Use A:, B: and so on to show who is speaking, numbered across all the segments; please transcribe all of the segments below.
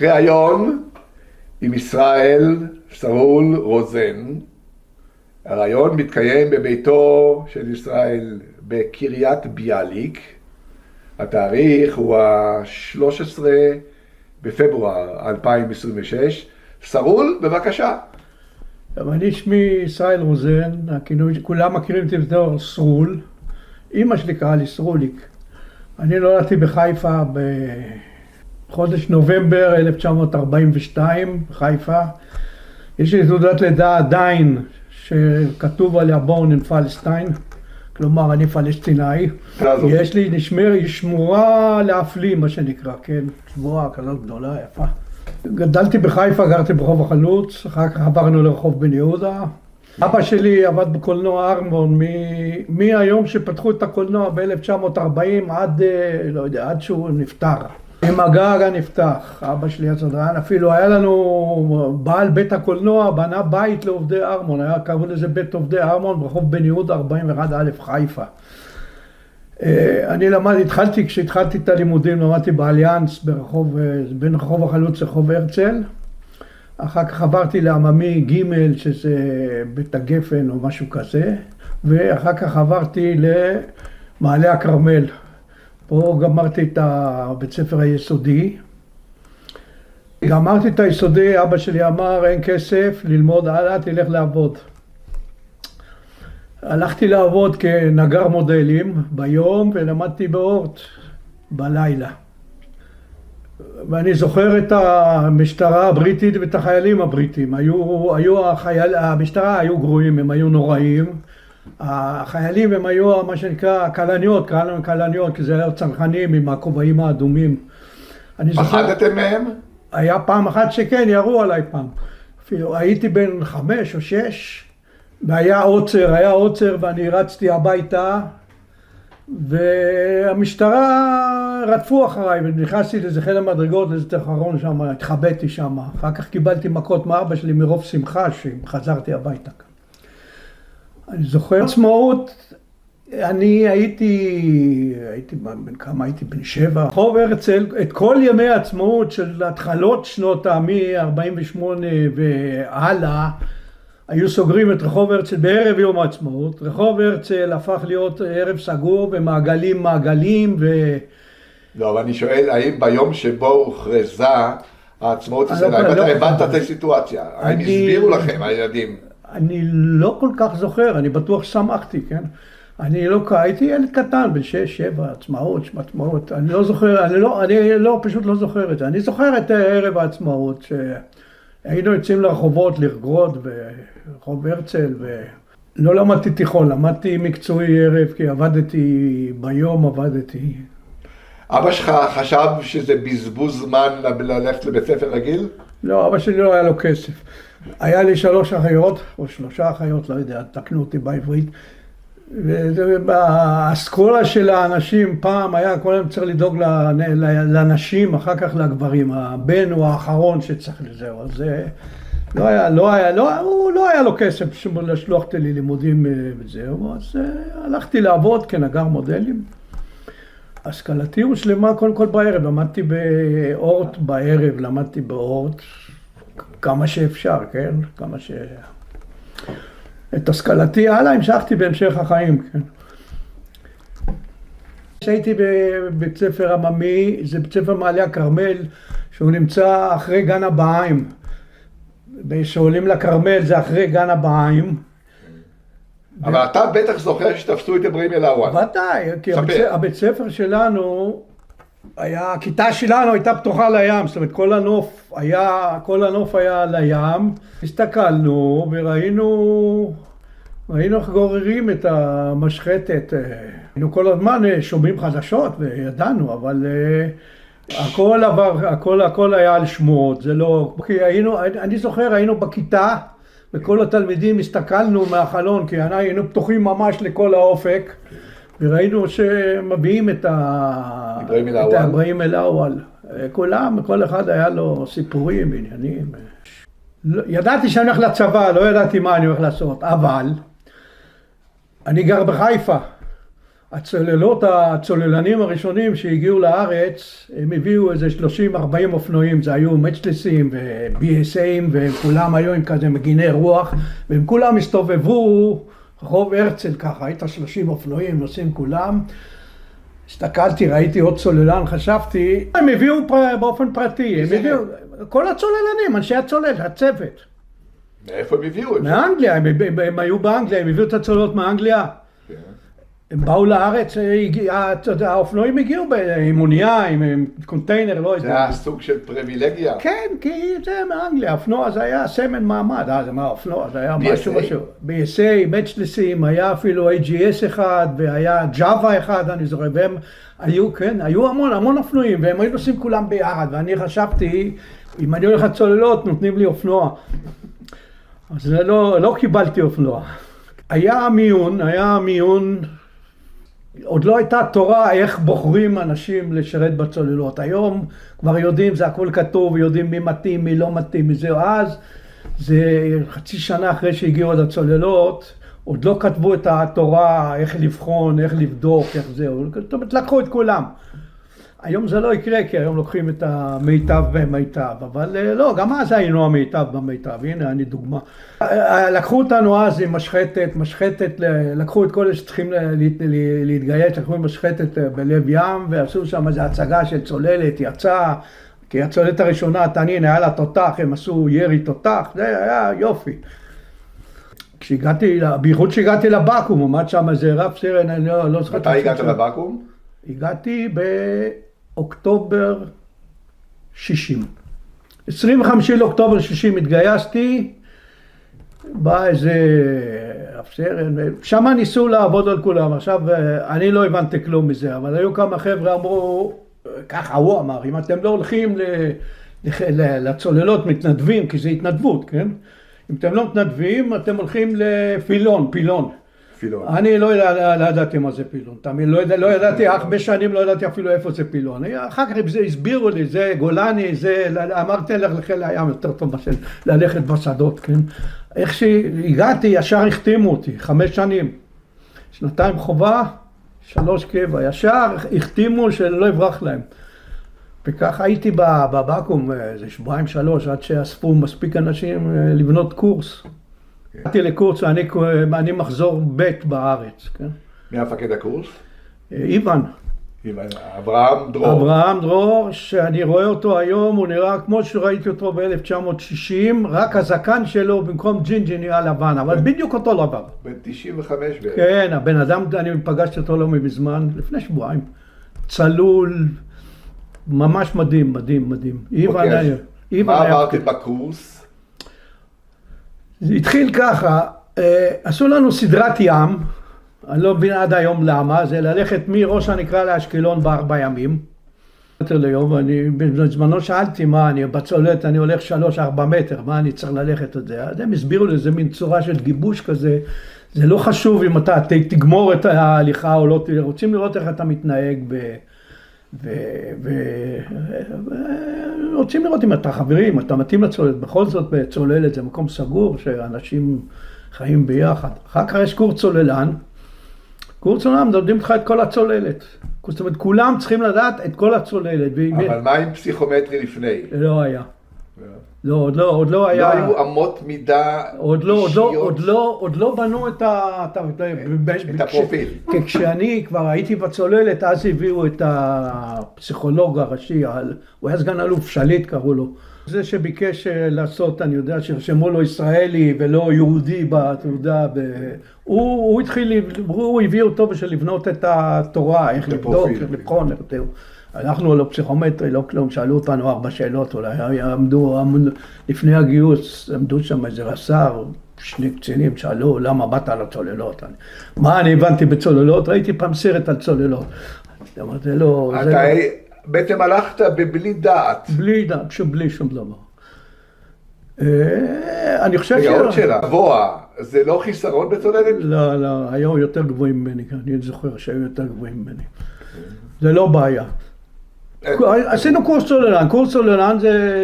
A: ראיון עם ישראל סרול רוזן. הראיון מתקיים בביתו של ישראל בקריית ביאליק. התאריך הוא ה-13 בפברואר 2026. סרול, בבקשה.
B: אני שמי ישראל רוזן, כולם מכירים אותי בתור סרול. אמא שלי קראה לי סרוליק. אני נולדתי בחיפה בחודש נובמבר 1942, בחיפה. יש לי תעודת לידה עדיין שכתוב עליה born in Palestine, כלומר אני פלסטינאי. יש לי שמורה להפליא, מה שנקרא, כן, שמורה כזאת גדולה, יפה. גדלתי בחיפה, גרתי ברחוב החלוץ, אחר כך עברנו לרחוב בן יהודה. אבא שלי עבד בקולנוע ארמון מהיום שפתחו את הקולנוע ב-1940 עד, לא יודע, עד שהוא נפטר. עם הגג הנפתח, אבא שלי הסדרן, אפילו היה לנו בעל בית הקולנוע, בנה בית לעובדי ארמון, קראו לזה בית עובדי ארמון ברחוב בן יהודה 41א חיפה. כשהתחלתי את הלימודים, למדתי באליאנס בין רחוב החלוץ לרחוב הרצל. אחר כך עברתי לעממי ג' שזה בית הגפן או משהו כזה, ואחר כך עברתי למעלה הכרמל. פה גמרתי את בית ספר היסודי. גמרתי את היסודי, אבא שלי אמר אין כסף, ללמוד הלאה, תלך לעבוד. הלכתי לעבוד כנגר מודלים ביום ולמדתי באורט בלילה. ואני זוכר את המשטרה הבריטית ואת החיילים הבריטים. המשטרה היו גרועים, הם היו נוראים. החיילים הם היו מה שנקרא קלניות, קראנו להם קלניות, כי זה היה צנחנים עם הכובעים האדומים.
A: פחדתם מהם?
B: היה פעם אחת שכן, ירו עליי פעם. אפילו הייתי בן 5 או 6, והיה עוצר ואני רצתי הביתה, והמשטרה רדפו אחריי, ונכנסתי לאיזה חיל המדרגות, לאיזה תחרון שם, התחבאתי שם. אחר כך קיבלתי מכות מאבא שלי מרוב שמחה שחזרתי הביתה. אני זוכר עצמאות, הייתי בן 7. רחוב הרצל, את כל ימי העצמאות של התחלות שנות מ-48 והלאה, היו סוגרים את רחוב הרצל בערב יום העצמאות. רחוב הרצל הפך להיות ערב סגור במעגלים
A: לא, אבל אני שואל, האם ביום שבו הוכרזה העצמאות ישראל, האם אתה הבנת את הסיטואציה? האם הסבירו לכם, הילדים? אני
B: לא כל כך זוכר, אני בטוח ששמחתי, כן? הייתי ילד קטן, בן 6-7, עצמאות, אני לא זוכר, פשוט לא זוכר את זה. אני זוכר את ערב העצמאות, שהיינו יוצאים לרחובות לרקוד ברחוב הרצל, ולא למדתי תיכון, למדתי מקצועי ערב, כי ביום עבדתי.
A: אבא שלך חשב שזה בזבוז זמן ללכת לבית ספר רגיל?
B: לא, אבא שלי לא היה לו כסף. היה לי 3 אחיות, או 3 אחיות, לא יודע, תקנו אותי בעברית. והאסכולה של האנשים פעם היה, כל היום צריך לדאוג לנשים, אחר כך לגברים. הבן הוא האחרון שצריך לזה, אז הוא לא היה לו כסף לשלוח לי לימודים וזהו, אז הלכתי לעבוד כנגר מודלים. השכלתי הושלמה קודם כל בערב, למדתי באורט, כמה שאפשר, כן? את השכלתי הלאה המשכתי בהמשך החיים, כן? כשהייתי בבית ספר עממי, זה בית ספר מעלה הכרמל, שהוא נמצא אחרי גן הבהאים. כשעולים לכרמל זה אחרי גן הבהאים.
A: אבל אתה בטח זוכר שתפסו את אברהים אלהואשלה.
B: ודאי, כי הבית ספר שלנו, הכיתה שלנו הייתה פתוחה לים, זאת אומרת כל הנוף היה לים. הסתכלנו וראינו איך גוררים את המשחטת. היינו כל הזמן שומעים חדשות וידענו, אבל הכל היה על שמועות, זה לא... אני זוכר, היינו בכיתה, וכל התלמידים הסתכלנו מהחלון, כי היינו פתוחים ממש לכל האופק, וראינו שמביאים את אברהים אלהואשלה. כל אחד היה לו סיפורים, עניינים. ידעתי שאני הולך לצבא, לא ידעתי מה אני הולך לעשות, אבל אני גר בחיפה. הצוללנים הראשונים שהגיעו לארץ, הם הביאו איזה 30-40 אופנועים, זה היו מצ'לסים ו-BSAים, והם כולם היו עם כזה מגיני רוח, והם כולם הסתובבו רחוב הרצל ככה, היית 30 אופנועים, נוסעים כולם. הסתכלתי, ראיתי עוד צוללן, חשבתי, הם הביאו באופן פרטי, הם הביאו, כל הצוללנים, אנשי הצולל, הצוות.
A: מאיפה הם הביאו את זה?
B: מאנגליה, הם היו באנגליה, הם הביאו את הצוללות מאנגליה. הם באו לארץ, האופנועים הגיעו עם אונייה, עם קונטיינר, לא יודע.
A: זה היה סוג של פריבילגיה?
B: כן, כי זה מאנגליה, האופנוע זה היה סמן מעמד, זה מה האופנוע, זה היה משהו. BSA, מצ'לסים, היה אפילו AGS אחד, והיה ג'אווה אחד, אני זוכר, והם היו, כן, היו המון אופנועים, והם היו נוסעים כולם ביחד, ואני חשבתי, אם אני הולך לצוללות, נותנים לי אופנוע. אז לא קיבלתי אופנוע. היה מיון, עוד לא הייתה תורה איך בוחרים אנשים לשרת בצוללות. היום כבר יודעים, זה הכל כתוב, יודעים מי מתאים, מי לא מתאים, מזה. אז, זה חצי שנה אחרי שהגיעו עד הצוללות, עוד לא כתבו את התורה, איך לבחון, איך לבדוק, איך זהו. זאת אומרת, לקחו את כולם. היום זה לא יקרה, כי היום לוקחים את המיטב במיטב, אבל לא, גם אז היינו המיטב במיטב, הנה אני דוגמה. לקחו אותנו אז עם משחטת, לקחו את כל אלה שצריכים להתגייס, לקחו עם משחטת בלב ים, ועשו שם איזו הצגה של צוללת, יצא, כי הצוללת הראשונה, תנין, היה לה תותח, הם עשו ירי תותח, זה היה יופי. בייחוד שהגעתי לבקו"ם, עמד שם איזה רב סרן, אני לא זוכר.
A: מתי הגעת לבקו"ם?
B: הגעתי באוקטובר 60. 25 לאוקטובר 60 התגייסתי, בא איזה אפסרן, שם ניסו לעבוד על כולם. עכשיו, אני לא הבנתי כלום מזה, אבל היו כמה חבר'ה אמרו, ככה הוא אמר, אם אתם לא הולכים לצוללות מתנדבים, כי זה התנדבות, כן? אם אתם לא מתנדבים, אתם הולכים לפילון, פילון. אני לא ידעתי מה זה פילון, תמיד לא ידעתי, הרבה שנים לא ידעתי אפילו איפה זה פילון. אחר כך הסבירו לי, זה גולני, זה, אמרתי לך לחיל הים יותר טוב בשביל ללכת בשדות, כן? איך שהגעתי, ישר החתימו אותי, 5 שנים, 2 חובה, 3 קבע, ישר החתימו שלא יברח להם. וכך הייתי בבקו"ם איזה 2-3 עד שאספו מספיק אנשים לבנות קורס. הגעתי לקורס ואני מחזור ב' בארץ, כן?
A: מי המפקד הקורס?
B: איוון.
A: אברהם דרור.
B: אברהם דרור, שאני רואה אותו היום, הוא נראה כמו שראיתי אותו ב-1960, רק הזקן שלו במקום ג'ינג'י נראה לבן, אבל בדיוק אותו לבן.
A: בן 95 בערך.
B: כן, הבן אדם, אני פגשתי אותו לא מזמן, לפני שבועיים. צלול, ממש מדהים.
A: מה עברתם בקורס?
B: זה התחיל ככה, עשו לנו סדרת ים, אני לא מבין עד היום למה, זה ללכת מראש הנקרה לאשקלון ב4 ימים. ליום, ואני בזמנו שאלתי מה, אני בצוללת, אני הולך 3-4 מטר, מה אני צריך ללכת את זה? אז הם הסבירו לי, זה מין צורה של גיבוש כזה, זה לא חשוב אם אתה תגמור את ההליכה או לא, רוצים לראות איך אתה מתנהג רוצים לראות אם אתה חברים, אתה מתאים לצוללת, בכל זאת בצוללת זה מקום סגור שאנשים חיים ביחד. אחר כך יש קורס צוללן, מלמדים לך את כל הצוללת. זאת אומרת, כולם צריכים לדעת את כל הצוללת.
A: אבל מה עם פסיכומטרי לפני?
B: לא היה. עוד לא היה.
A: לא היו אמות מידה אישיות?
B: עוד לא בנו את הפרופיל. כשאני כבר הייתי בצוללת, אז הביאו את הפסיכולוג הראשי, הוא היה סגן אלוף, שליט קראו לו. זה שביקש לעשות, אני יודע, שרשמו לו ישראלי ולא יהודי בתעודה. הוא הביא אותו בשביל לבנות את התורה, איך לבדוק, איך לבחון, איך תראו. הלכנו לא פסיכומטרי, לא כלום, שאלו אותנו 4 שאלות, אולי עמדו, לפני הגיוס, עמדו שם איזה רס"ר, 2 קצינים, שאלו למה באת על הצוללות. מה אני הבנתי בצוללות? ראיתי פעם סרט על צוללות. אמרתי, לא...
A: אתה בעצם הלכת בלי דעת.
B: בלי דעת, בלי שום דבר. אני חושב
A: עוד שאלה, גבוה, זה לא חיסרון בצוללת?
B: לא, היו יותר גבוהים ממני, אני זוכר שהיו יותר גבוהים ממני. זה לא בעיה. עשינו קורס צוללן. קורס צוללן זה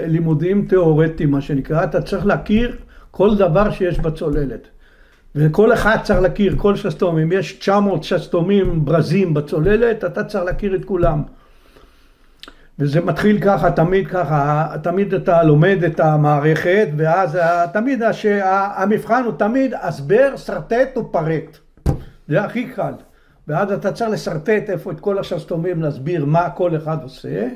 B: לימודים תיאורטיים, מה שנקרא. אתה צריך להכיר כל דבר שיש בצוללת. וכל אחד צריך להכיר, כל שסתום, אם יש 900 שסתומים ברזים בצוללת, אתה צריך להכיר את כולם. וזה מתחיל ככה, תמיד אתה לומד את המערכת, ואז תמיד המבחן הוא תמיד הסבר, שרטט ופרט. זה הכי קל. ואז אתה צריך לשרטט איפה את כל השסתומים, להסביר מה כל אחד עושה,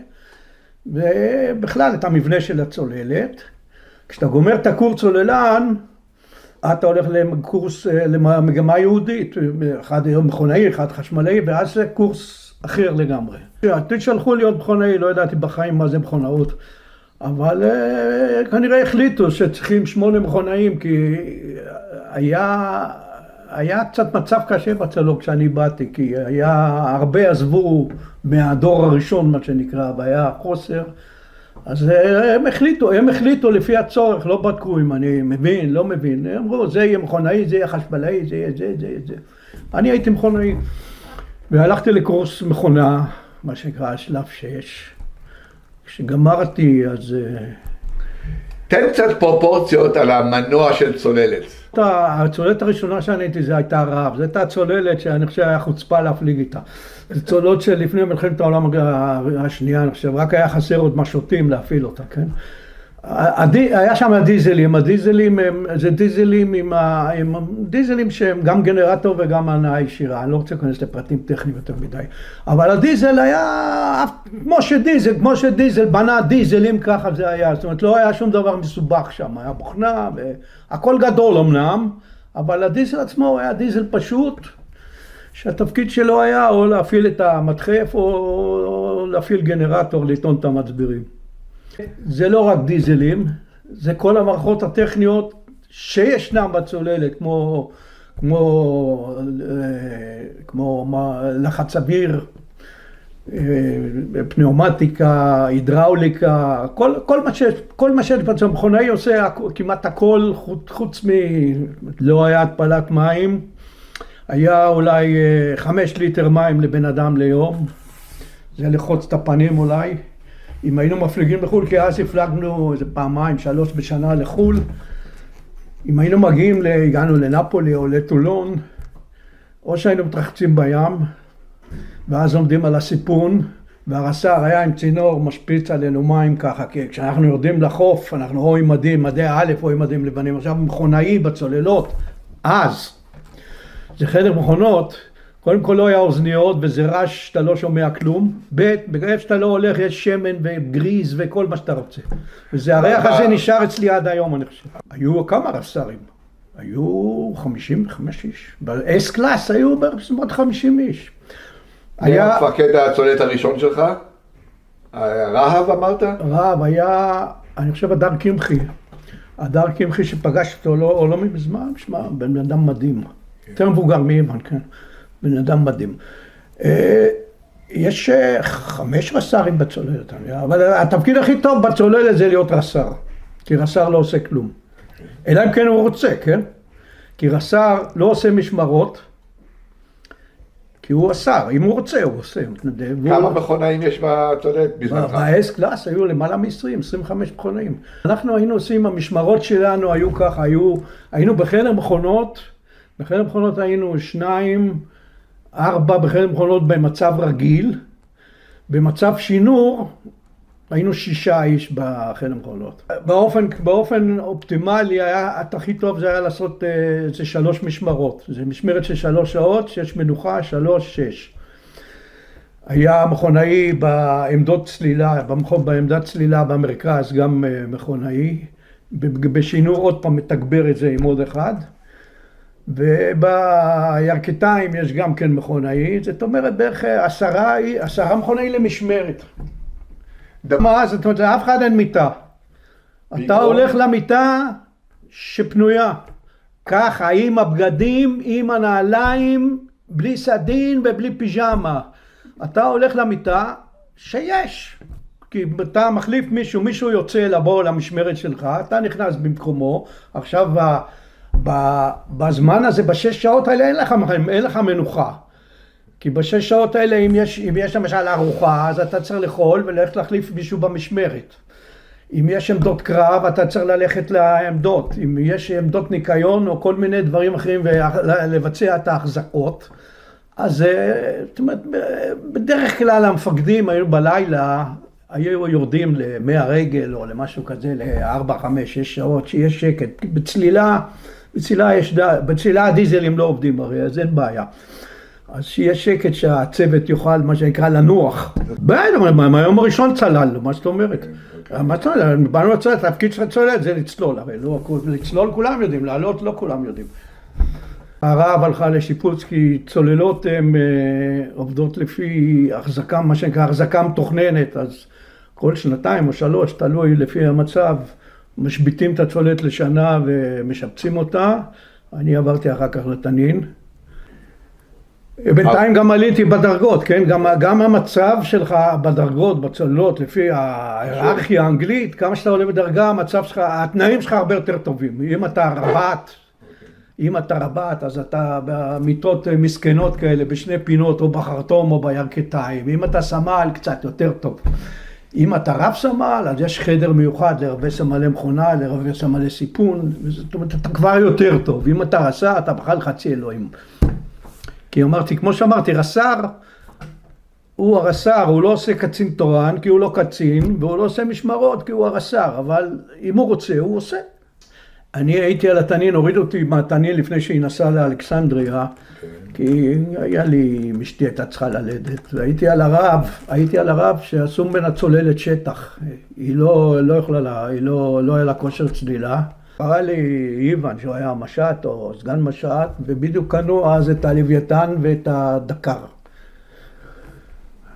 B: ובכלל את המבנה של הצוללת. כשאתה גומר את הקורס צוללן, אתה הולך לקורס, למגמה יהודית, אחד מכונאי, אחד חשמלאי, ואז זה קורס אחר לגמרי. אותי שלחו להיות מכונאי, לא ידעתי בחיים מה זה מכונאות, אבל כנראה החליטו שצריכים 8 מכונאים, כי היה קצת מצב קשה בצלוק כשאני באתי, כי הרבה עזבו מהדור הראשון, מה שנקרא, והיה חוסר. אז הם החליטו לפי הצורך, לא בדקו אם אני מבין, לא מבין. הם אמרו, זה יהיה מכונאי, זה יהיה חשמלאי, זה יהיה זה. אני הייתי מכונאי, והלכתי לקורס מכונה, מה שנקרא שלב 6. כשגמרתי, אז...
A: תן קצת פרופורציות על המנוע של צוללת.
B: הצוללת הראשונה שאני הייתי, זה הייתה רב. זו הייתה הצוללת שאני חושב היה חוצפה להפליג איתה. זה צוללות שלפני מלחמת העולם השנייה, אני חושב, רק היה חסר עוד משוטים להפעיל אותה, כן? היה שם הדיזלים, זה דיזלים שהם גם גנרטור וגם הנעה ישירה, אני לא רוצה להיכנס לפרטים טכניים יותר מדי, אבל הדיזל היה כמו שדיזל בנה דיזלים, ככה זה היה, זאת אומרת לא היה שום דבר מסובך שם, היה בוכנה והכל גדול אמנם, אבל הדיזל עצמו היה דיזל פשוט, שהתפקיד שלו היה או להפעיל את המדחף או להפעיל גנרטור, לטעון את המצברים. זה לא רק דיזלים, זה כל המערכות הטכניות שישנם בצוללת, כמו לחץ אוויר, פנאומטיקה, הידראוליקה, כל מה שיש בצוללת. מכונאי עושה כמעט הכל, חוץ לא היה התפלת מים, היה אולי 5 ליטר מים לבן אדם ליום, זה לחוץ את הפנים אולי. אם היינו מפליגים לחול, כי אז הפלגנו איזה 2-3 בשנה לחול. אם היינו הגענו לנפולי או לטולון, או שהיינו מתרחצים בים, ואז עומדים על הסיפון, והרס"ר היה עם צינור משפיץ עלינו מים ככה, כי כשאנחנו יורדים לחוף, אנחנו או עם מדי א' או עם מדים לבנים. עכשיו מכונאי בצוללות, אז, זה חדר מכונות, קודם כל לא היה אוזניות וזה רעש שאתה לא שומע כלום. בגלל שאתה לא הולך יש שמן וגריז וכל מה שאתה רוצה. וזה הריח הזה נשאר אצלי עד היום אני חושב. היו כמה רס"רים. היו 55 איש. ב-S קלאס היו בסביבות 50 איש.
A: היה מפקד הצוללת הראשון שלך? רהב אמרת?
B: רהב היה, אני חושב הדר קמחי. הדר קמחי שפגש אותו לא מזמן, שמע, בן אדם מדהים. יותר מבוגר מאימן, כן. בן אדם מדהים. יש 5 רס"רים בצוללת, אבל התפקיד הכי טוב בצוללת זה להיות רס"ר, כי רס"ר לא עושה כלום. אלא אם כן הוא רוצה, כן? כי רס"ר לא עושה משמרות, כי הוא השר, אם הוא רוצה הוא עושה.
A: כמה מכונאים יש בצוללת בזמנך?
B: ב-S קלאס היו למעלה מ-25 מכונאים. אנחנו היינו עושים, המשמרות שלנו היו ככה, היינו בחדר מכונות, היינו 2, 4 בחדר מכונות במצב רגיל, במצב שינור היינו 6 איש בחדר מכונות. באופן אופטימלי היה, הכי טוב זה היה לעשות זה 3 משמרות, זה משמרת של 3 שעות, 6 מנוחה, 3, 6. היה מכונאי בעמדות צלילה, בעמדת צלילה במרכז גם מכונאי, בשינור עוד פעם מתגבר את זה עם עוד אחד. ובירכתיים יש גם כן מכונאי, זאת אומרת בערך 10 מכונאי למשמרת. זאת אומרת, לאף אחד אין מיטה. אתה הולך למיטה שפנויה. ככה, עם הבגדים, עם הנעליים, בלי סדין ובלי פיג'מה. אתה הולך למיטה שיש. כי אתה מחליף מישהו יוצא לבוא למשמרת שלך, אתה נכנס במקומו, עכשיו בזמן הזה, ב6 שעות האלה אין לך מנוחה. כי ב6 שעות האלה, אם יש למשל ארוחה, אז אתה צריך לאכול וללכת להחליף מישהו במשמרת. אם יש עמדות קרב, אתה צריך ללכת לעמדות. אם יש עמדות ניקיון או כל מיני דברים אחרים ולבצע את ההחזקות, אז זאת אומרת, בדרך כלל המפקדים היו בלילה, היו יורדים ל100 רגל או למשהו כזה, ל4, 5, 6 שעות, שיש שקט. בצלילה הדיזלים לא עובדים הרי, אז אין בעיה. אז שיש שקט שהצוות יוכל, מה שנקרא, לנוח. מהיום הראשון צללנו, מה זאת אומרת? מה זאת אומרת? באנו לצלל, התפקיד של הצולל זה לצלול, הרי לצלול כולם יודעים, לעלות לא כולם יודעים. הרב הלכה לשיפוץ כי צוללות הן עובדות לפי החזקה, מה שנקרא, החזקה מתוכננת, אז כל 2 או 3, תלוי לפי המצב, משביתים את הצוללת לשנה ומשפצים אותה. אני עברתי אחר כך לתנין. בינתיים גם עליתי בדרגות, כן? גם המצב שלך בדרגות, בצוללות, לפי ההיררכיה האנגלית, כמה שאתה עולה בדרגה, המצב שלך, התנאים שלך הרבה יותר טובים. אם אתה רבט, אז אתה במיטות מסכנות כאלה, בשני פינות, או בחרטום או בירכתיים. אם אתה סמל, קצת יותר טוב. אם אתה רב סמל, אז יש חדר מיוחד לרבי סמלי מכונה, לרבי סמלי סיפון, זאת אומרת, אתה כבר יותר טוב. אם אתה רס"ר, אתה בכלל חצי אלוהים. כי אמרתי, כמו שאמרתי, רס"ר, הוא הרס"ר, הוא לא עושה קצין תורן, כי הוא לא קצין, והוא לא עושה משמרות, כי הוא הרס"ר, אבל אם הוא רוצה, הוא עושה. אני הייתי על התנין, הוריד אותי מהתנין לפני שהיא נסעה לאלכסנדריה, כי היה לי, אשתי הייתה צריכה ללדת, והייתי על הרב שעשו בין הצוללת שטח, היא לא יכולה, לא היה לה כושר צלילה. קרא לי איוון שהוא היה משט או סגן משט, ובדיוק קנו אז את הלוויתן ואת הדקר.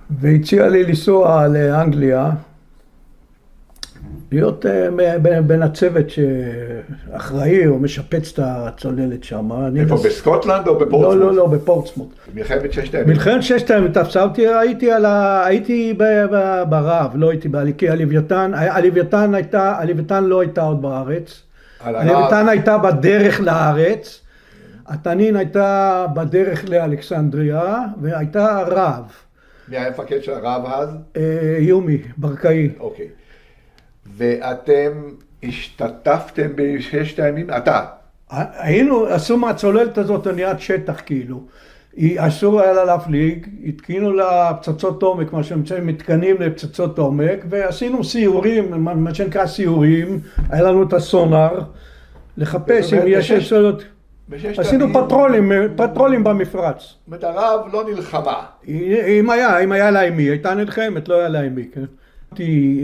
B: והציע לי לנסוע לאנגליה, להיות בין הצוות שאחראי או משפץ את הצוללת שם.
A: איפה, בסקוטלנד או בפורטסמוט?
B: לא, בפורטסמוט.
A: מלחמת 6 הימים?
B: מלחמת 6 הימים, תפסתי, הייתי ברב, לא הייתי כי הלוויתן לא הייתה עוד בארץ. הלוויתן הייתה בדרך לארץ, התנין הייתה בדרך לאלכסנדריה, והייתה רב.
A: מי היה המפקד של הרב אז?
B: יומי, ברקאי.
A: אוקיי. ואתם השתתפתם ב6 הימים? אתה?
B: עשו מהצוללת הזאת אוניית שטח כאילו. אסור היה לה להפליג, התקינו לה פצצות עומק, מה שהם מתקנים לפצצות עומק, ועשינו סיורים, מה שנקרא סיורים, היה לנו את הסונר, לחפש אם יש צוללות. עשינו פטרולים במפרץ.
A: זאת אומרת, הרב לא נלחמה.
B: אם היה לה אימי, הייתה נלחמת, לא היה לה אימי.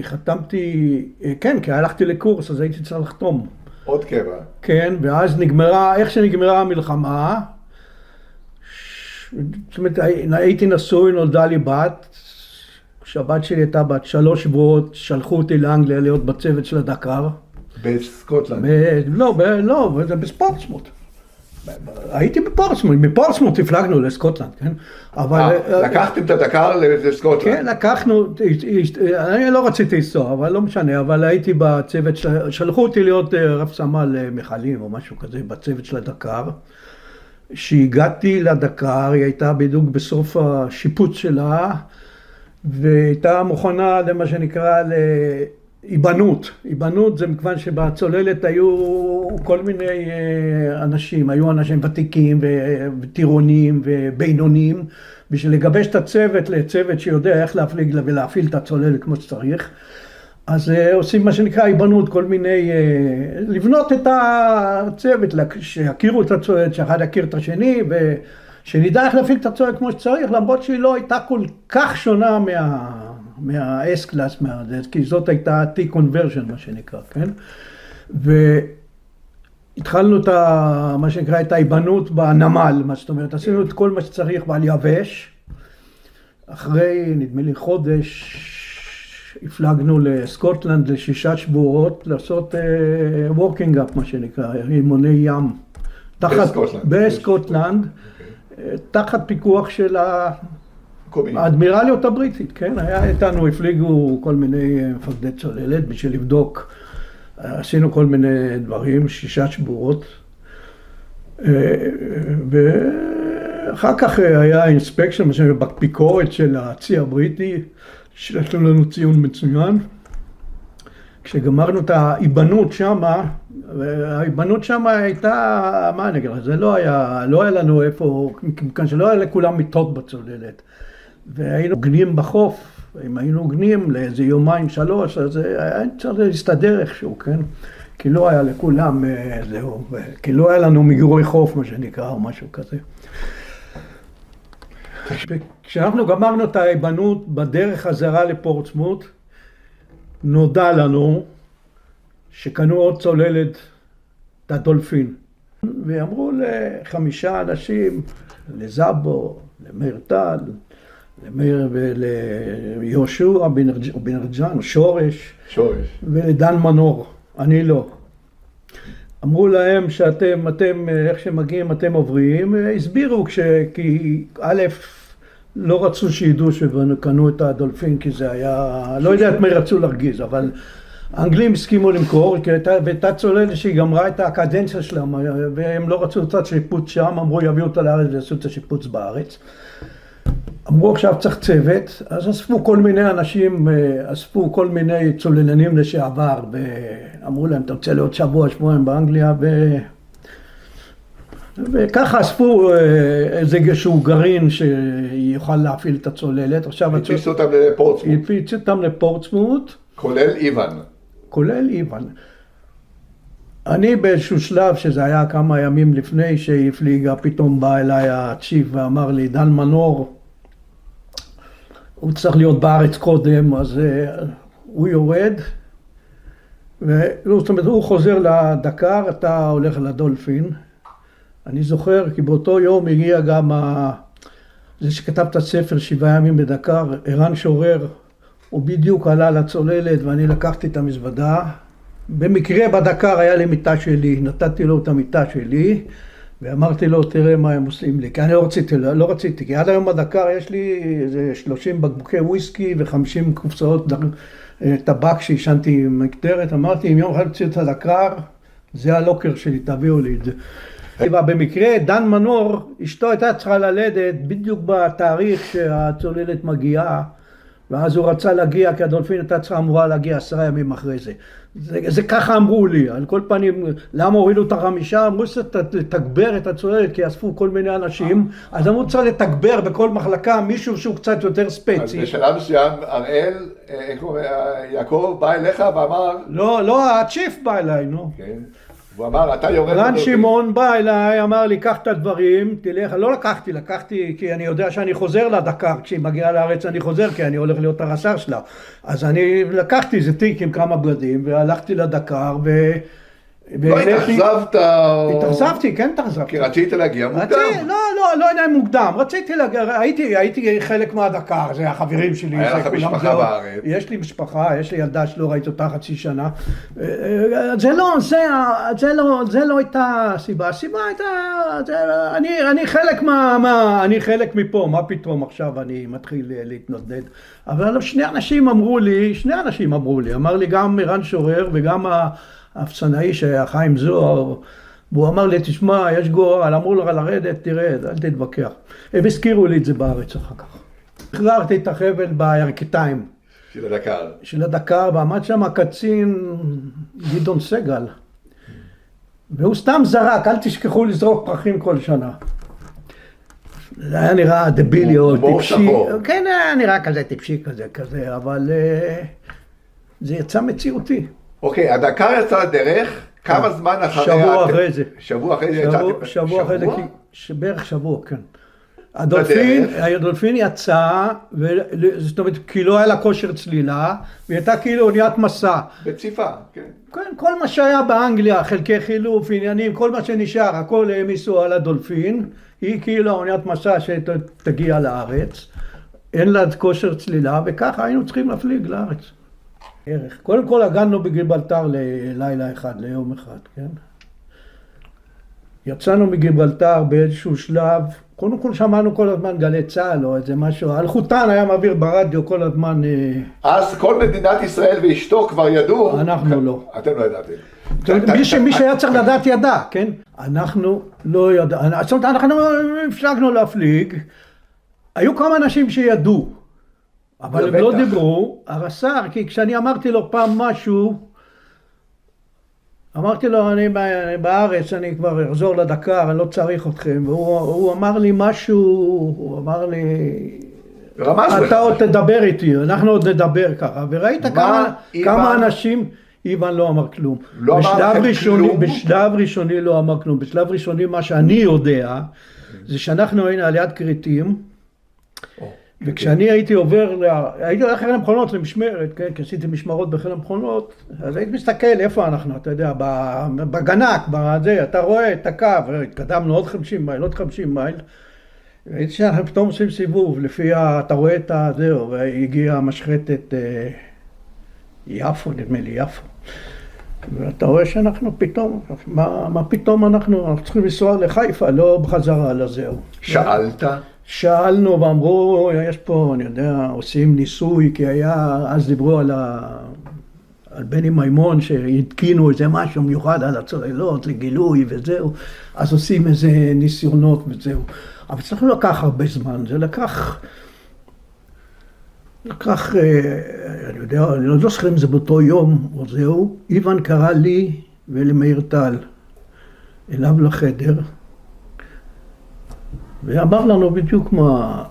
B: חתמתי, כן, כי הלכתי לקורס, אז הייתי צריך לחתום.
A: עוד קבע.
B: כן, ואז איך שנגמרה המלחמה, זאת אומרת, הייתי נשוי, נולדה לי בת, כשהבת שלי הייתה בת 3 שבועות, שלחו אותי לאנגליה להיות בצוות של הדקר.
A: בסקוטלנד?
B: לא, זה בספורטסמוט. הייתי בפורטסמוט, מפורטסמוט הפלגנו לסקוטלנד, כן? אבל...
A: לקחתם את הדקר לסקוטלנד?
B: כן, לקחנו, אני לא רציתי לנסוע, אבל לא משנה, אבל הייתי בצוות, שלחו אותי להיות רב סמל מחלים או משהו כזה, בצוות של הדקר. שהגעתי לדקר, היא הייתה בדיוק בסוף השיפוץ שלה, והייתה מוכנה למה שנקרא להיבנות. היבנות זה מכיוון שבצוללת היו כל מיני אנשים, היו אנשים ותיקים וטירונים ובינונים, בשביל לגבש את הצוות לצוות שיודע איך להפליג ולהפעיל את הצוללת כמו שצריך. אז עושים מה שנקרא היבנות, כל מיני, לבנות את הצוות, שיכירו את הצוות, שאחד יכיר את השני, ושנדע איך להפעיל את הצוות כמו שצריך, למרות שהיא לא הייתה כל כך שונה מה-S-Class, כי זאת הייתה T-Conversion, מה שנקרא, כן? והתחלנו את מה שנקרא, את ההיבנות בנמל, מה זאת אומרת, עשינו את כל מה שצריך בעל יבש, אחרי, נדמה לי, חודש, הפלגנו לסקוטלנד ל6 שבועות לעשות וורקינג אפ, מה שנקרא, אימוני ים. בסקוטלנד, תחת פיקוח של האדמירליות הבריטית, כן? היה איתנו, הפליגו כל מיני מפקדי צוללת בשביל לבדוק, עשינו כל מיני דברים, 6 שבועות. ואחר כך היה אינספקשן, מה שנקרא, בביקורת של הצי הבריטי, שלחנו לנו ציון מצוין, כשגמרנו את האיבנות שמה, והאיבנות שמה הייתה, מה אני אגיד לך, זה לא היה לנו איפה, מכאן שלא היה לכולם מיטות בצוללת. והיינו גנים בחוף, אם היינו גנים לאיזה יומיים שלוש, אז היה צריך להסתדר איכשהו, כן? כי לא היה לכולם זהו, כי לא היה לנו מגירוי חוף, מה שנקרא, או משהו כזה. כשאנחנו גמרנו את האיבנות בדרך חזרה לפורטסמות', נודע לנו שקנו עוד צוללת, את הדולפין. ואמרו ל5 אנשים, לזאבו, למאיר טל, למאיר וליהושע בנרג'אן, שורש, ולדן מנור, אני לא. אמרו להם שאתם, איך שמגיעים, אתם עוברים, הסבירו כי א', לא רצו שידעו שקנו את הדולפין, כי זה היה, לא יודע את מי רצו להרגיז, אבל האנגלים הסכימו למכור, והייתה צוללת שהיא גמרה את הקדנציה שלהם, והם לא רצו את השיפוץ שם, אמרו יביאו אותה לארץ ויעשו את השיפוץ בארץ. אמרו עכשיו צריך צוות, אז אספו כל מיני אנשים, אספו כל מיני צוללנים לשעבר, ואמרו להם, אתה רוצה להיות שבועיים באנגליה, וככה אספו איזשהו גרעין שיוכל להפעיל את הצוללת.
A: הפיצו אותם לפורטסמות'.
B: הפיצו אותם לפורטסמות'.
A: כולל איוון.
B: כולל איוון. אני באיזשהו שלב, שזה היה כמה ימים לפני שהפליגה, פתאום בא אליי הצ'יף ואמר לי, דן מנור, הוא צריך להיות בארץ קודם, אז הוא יורד, זאת אומרת, הוא חוזר לדקר, אתה הולך לדולפין. אני זוכר כי באותו יום הגיע גם זה שכתב את הספר 7 ימים בדקר, ערן שורר, הוא בדיוק עלה לצוללת ואני לקחתי את המזוודה. במקרה בדקר היה לי מיטה שלי, נתתי לו את המיטה שלי ואמרתי לו תראה מה הם עושים לי, כי אני לא רציתי, כי עד היום בדקר יש לי איזה 30 בקבוקי וויסקי ו50 קופסאות טבק שהשנתי עם מקטרת. אמרתי אם יום אחד תוציא את הדקר, זה הלוקר שלי, תביאו לי את זה. במקרה דן מנור, אשתו הייתה צריכה ללדת בדיוק בתאריך שהצוללת מגיעה, ואז הוא רצה להגיע, כי הדולפין הייתה צריכה אמורה להגיע 10 ימים אחרי זה. זה ככה אמרו לי, על כל פנים, למה הורידו את ה5? אמרו לתגבר את הצוללת, כי אספו כל מיני אנשים, אז אמרו צריך לתגבר בכל מחלקה מישהו שהוא קצת יותר ספצי.
A: אז בשלב מסוים, אראל, יעקב בא אליך ואמר...
B: לא, הצ'יף בא אליי, נו.
A: כן. הוא אמר, אתה יורד...
B: רן שמעון בא אליי, אמר לי, קח את הדברים, תלך, לא לקחתי, כי אני יודע שאני חוזר לדקר, כשהיא מגיעה לארץ אני חוזר, כי אני הולך להיות הרס"ר שלה. אז אני לקחתי איזה תיק עם כמה בגדים, והלכתי לדקר,
A: לא התאכזבת?
B: התאכזבתי, כן התאכזבתי.
A: כי רצית להגיע מוקדם.
B: לא יודע אם מוקדם, רציתי להגיע, הייתי חלק מהדקר, זה החברים שלי.
A: היה לך משפחה בארץ.
B: יש לי משפחה, יש לי ילדה שלא ראיתי אותה חצי שנה. זה לא הייתה הסיבה, הסיבה הייתה, אני חלק מפה, מה פתאום עכשיו אני מתחיל להתנדנד. אבל שני אנשים אמרו לי, אמר לי גם ערן שורר וגם האפסנאי שחיים זוהר, והוא אמר לי, תשמע, יש גורל, אמרו לך לרדת, תרד, אל תתווכח. הם הזכירו לי את זה בארץ אחר כך. החררתי את החבל בירכתיים. של הדקר, ועמד שם הקצין גדעון סגל. והוא סתם זרק, אל תשכחו לזרוק פרחים כל שנה. זה היה נראה דבילי או טיפשי. כן, היה נראה כזה טיפשי כזה, אבל זה יצא מציאותי.
A: אוקיי, הדקר יצא לדרך, כמה זמן אחרי...
B: שבוע אחרי זה.
A: שבוע אחרי זה
B: יצאתי... שבוע אחרי זה, בערך שבוע, כן. הדולפין יצא, זאת אומרת, כי לא היה לה כושר צלילה, והיא הייתה כאילו אוניית מסע.
A: בציפה, כן.
B: כן, כל מה שהיה באנגליה, חלקי חילוף, עניינים, כל מה שנשאר, הכל העמיסו על הדולפין, היא כאילו אוניית מסע שתגיע לארץ, אין לה כושר צלילה, וככה היינו צריכים להפליג לארץ. קודם כל הגענו בגיברלטר ללילה אחד, ליום אחד, כן? יצאנו מגיברלטר באיזשהו שלב, קודם כל שמענו כל הזמן גלי צהל או איזה משהו, אלחוטן היה מעביר ברדיו כל הזמן...
A: אז כל מדינת ישראל ואשתו כבר ידעו?
B: אנחנו לא.
A: אתם לא ידעתם.
B: מי שהיה צריך לדעת ידע, כן? אנחנו לא ידענו, אנחנו הפסקנו להפליג, היו כמה אנשים שידעו. אבל הם לא דיברו, הרס"ר, כי כשאני אמרתי לו פעם משהו, אמרתי לו, אני בארץ, אני כבר אחזור לדקר, אני לא צריך אתכם. והוא אמר לי משהו, הוא אמר לי, אתה עוד תדבר איתי, אנחנו עוד נדבר ככה. וראית כמה אנשים, איוון לא אמר כלום.
A: לא אמר לכם כלום?
B: בשלב ראשוני לא אמר כלום. בשלב ראשוני מה שאני יודע, זה שאנחנו היינו על יד כריתים, וכשאני הייתי הייתי הולך אל המכונות למשמרת, כן, כי עשיתי משמרות בחיל המכונות, אז הייתי מסתכל איפה אנחנו, אתה יודע, בגנק, בזה, אתה רואה את הקו, התקדמנו עוד 50 מייל, עוד 50 מייל, והייתי שאנחנו פתאום עושים סיבוב, לפי, אתה רואה את זהו, והגיעה משחטת יפו, נדמה לי יפו, ואתה רואה שאנחנו פתאום, מה פתאום אנחנו צריכים לנסוע לחיפה, לא בחזרה לזהו.
A: שאלת?
B: שאלנו ואמרו, יש פה, אני יודע, עושים ניסוי, כי היה, אז דיברו על בני מימון שהתקינו איזה משהו מיוחד על הצוללות לגילוי וזהו, אז עושים איזה ניסיונות וזהו. אבל צריך לקח הרבה זמן, זה לקח, אני יודע, אני לא זוכר אם זה באותו יום או זהו, איוון קרא לי ולמאיר טל אליו לחדר, ואמר לנו בדיוק
A: מה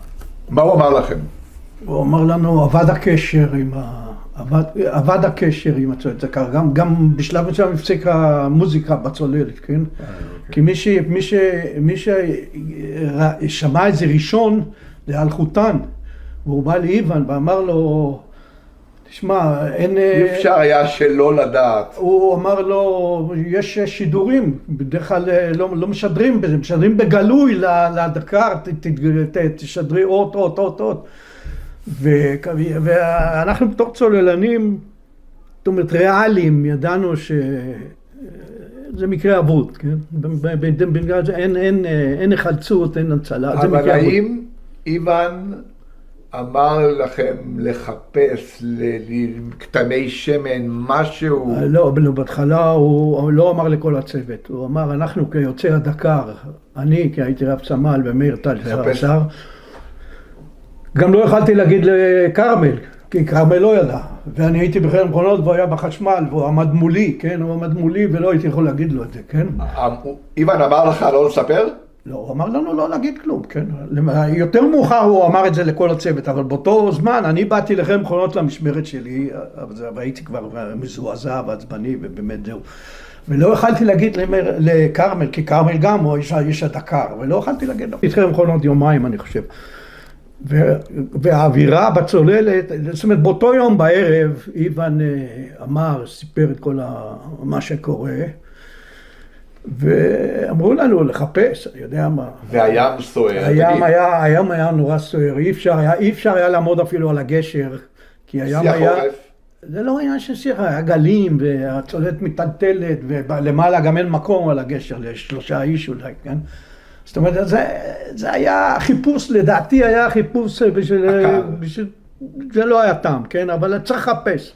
A: הוא אמר לכם?
B: הוא אמר לנו, עבד הקשר עם הצוללת, זה קרה, גם בשלב מסוים הפסיק המוזיקה בצוללת, כן? כי מי ששמע את זה ראשון, זה אלחוטן, והוא בא לאיוון ואמר לו, תשמע,
A: אי אפשר היה שלא לדעת.
B: הוא אמר לו, יש שידורים, בדרך כלל לא משדרים בזה, משדרים בגלוי לדקר, תשדרי אות. ואנחנו בתור צוללנים, זאת אומרת ריאליים, ידענו שזה מקרה אבוד, כן? בגלל זה אין החלצות, אין הצלה.
A: אבל האם איוון אמר לכם לחפש קטני שמן, משהו?
B: לא, בהתחלה הוא לא אמר לכל הצוות, הוא אמר, אנחנו כיוצאי הדקר, אני כי הייתי רב סמל ומאיר טל שר, גם לא יכלתי להגיד לקרמל, כי קרמל לא ידע, ואני הייתי בחיל המכונות והוא היה בחשמל, והוא עמד מולי, כן, הוא עמד מולי ולא הייתי יכול להגיד לו את זה, כן.
A: איוון אמר לך לא לספר?
B: לא, הוא אמר לנו לא להגיד כלום, כן. יותר מאוחר הוא אמר את זה לכל הצוות, אבל באותו זמן אני באתי לחיל המכונות למשמרת שלי, והייתי כבר מזועזע ועצבני ובאמת זהו. ולא יכלתי להגיד לקרמל, כי קרמל גם הוא איש הדקר, ולא יכלתי להגיד לו. התחיל המכונות יומיים אני חושב. והאווירה בצוללת, זאת אומרת באותו יום בערב, איוון אמר, סיפר את כל מה שקורה, ואמרו לנו לחפש, אני יודע מה.
A: והים סוער.
B: הים היה נורא סוער, אי אפשר היה לעמוד אפילו על הגשר, כי הים היה...
A: שיח עורף.
B: זה לא עניין של שיח, היה גלים, והצוללת מטלטלת, ולמעלה גם אין מקום על הגשר, ל3 איש אולי, כן? זאת אומרת, זה היה חיפוש, לדעתי היה חיפוש בשביל... זה לא היה טעם, כן? אבל צריך לחפש.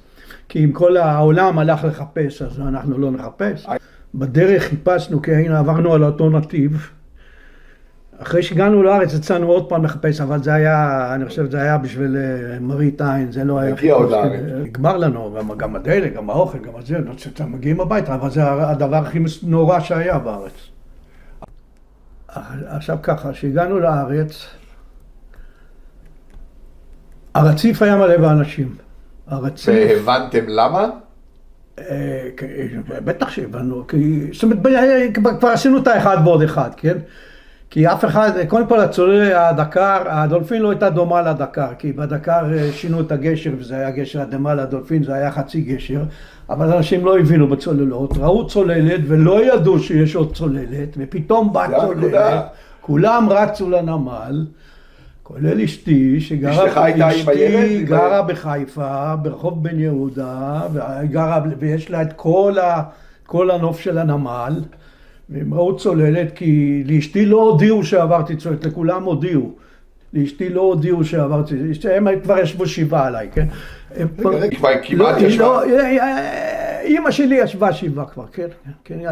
B: כי אם כל העולם הלך לחפש, אז אנחנו לא נחפש. בדרך חיפשנו, כי עברנו על אותו נתיב. אחרי שהגענו לארץ, יצאנו עוד פעם לחפש, אבל זה היה, אני חושב, זה היה בשביל מראית עין, זה לא היה
A: חיפוש.
B: נגמר לנו, גם הדלק, גם האוכל, גם זה, מגיעים הביתה, אבל זה הדבר הכי נורא שהיה בארץ. עכשיו ככה, שהגענו לארץ, הרציף היה מלא באנשים.
A: והבנתם למה?
B: בטח שהבנו, זאת אומרת, כבר עשינו את האחד ועוד אחד, כן? כי אף אחד, קודם כל הצולל, הדקר, הדולפין לא הייתה דומה לדקר, כי בדקר שינו את הגשר, וזה היה גשר הדמה לדולפין, זה היה חצי גשר, אבל אנשים לא הבינו בצוללות, ראו צוללת ולא ידעו שיש עוד צוללת, ופתאום באה צוללת, כולם רצו לנמל, כולל אשתי, אשתי גרה בחיפה, ברחוב בן יהודה, ויש לה את כל הנוף של הנמל, והם ראו צוללת, כי לאשתי לא הודיעו שעברתי צוללת, לכולם הודיעו. לאשתי לא הודיעו שעברתי, הם כבר ישבו 7 עליי, כן?
A: כבר כמעט ישבה?
B: אמא שלי ישבה 7 כבר, כן?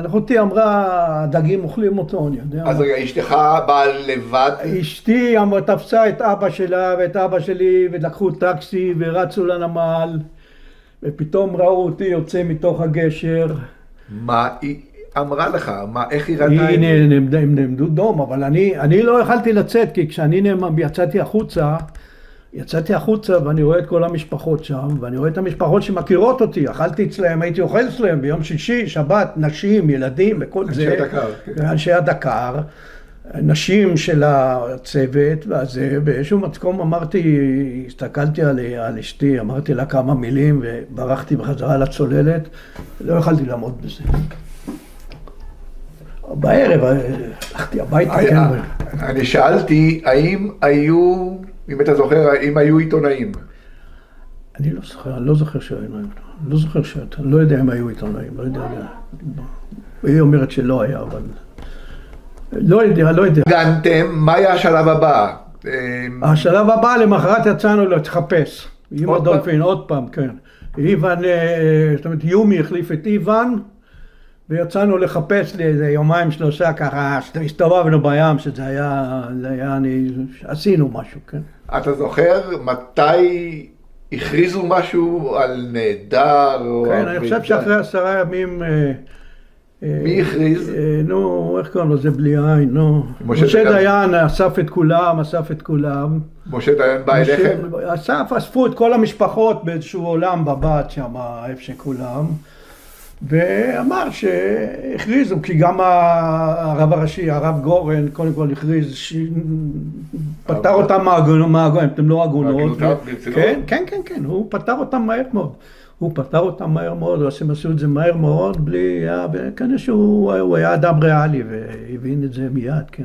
B: אחותי אמרה, הדגים אוכלים אותו, אני יודע.
A: אז רגע, אשתך באה לבד?
B: אשתי תפסה את אבא שלה ואת אבא שלי, ולקחו טקסי ורצו לנמל, ופתאום ראו אותי יוצא מתוך הגשר,
A: מה היא אמרה לך? איך היא ראתה את זה?
B: הם נעמדו דום, אבל אני לא יכלתי לצאת, כי כשאני יצאתי החוצה ואני רואה את כל המשפחות שם, ואני רואה את המשפחות שמכירות אותי, אכלתי אצלם, הייתי אוכל אצלם ביום שישי, שבת, נשים, ילדים וכל זה.
A: אנשי הדקר.
B: אנשי הדקר, נשים של הצוות, ואז באיזשהו מקום אמרתי, הסתכלתי על אשתי, אמרתי לה כמה מילים וברחתי בחזרה לצוללת, לא יכלתי לעמוד בזה. בערב הלכתי הביתה.
A: אני שאלתי, האם היו, אם אתה זוכר, האם היו עיתונאים?
B: אני לא זוכר, אני לא זוכר שהיו עיתונאים. לא זוכר לא יודע אם היו עיתונאים, לא יודע. היא אומרת שלא היה, אבל... לא יודע.
A: הגנתם, מה היה השלב הבא?
B: השלב הבא, למחרת יצאנו לחפש. עם הדולפין, עוד פעם, כן. איוון, זאת אומרת, יומי החליף את איוון, ויצאנו לחפש לאיזה יומיים שלושה ככה, הסתובבנו בים, שזה היה, עשינו משהו, כן.
A: אתה זוכר מתי הכריזו משהו על נהדר?
B: כן, אני חושב שאחרי 10 ימים...
A: מי הכריז?
B: נו, איך קוראים לו? זה בלי עין, נו. משה דיין אסף את כולם.
A: משה דיין בא אליכם?
B: אספו את כל המשפחות באיזשהו עולם בבת שם, איפה שכולם. ואמר שהכריזו, כי גם הרב הראשי, הרב גורן, קודם כל הכריז, פטר אותם מהגויים, אתם לא עגונות. כן, הוא פטר אותם מהר מאוד. הם עשו את זה מהר מאוד, בלי, כנראה שהוא היה אדם ריאלי, והבין את זה מיד, כן.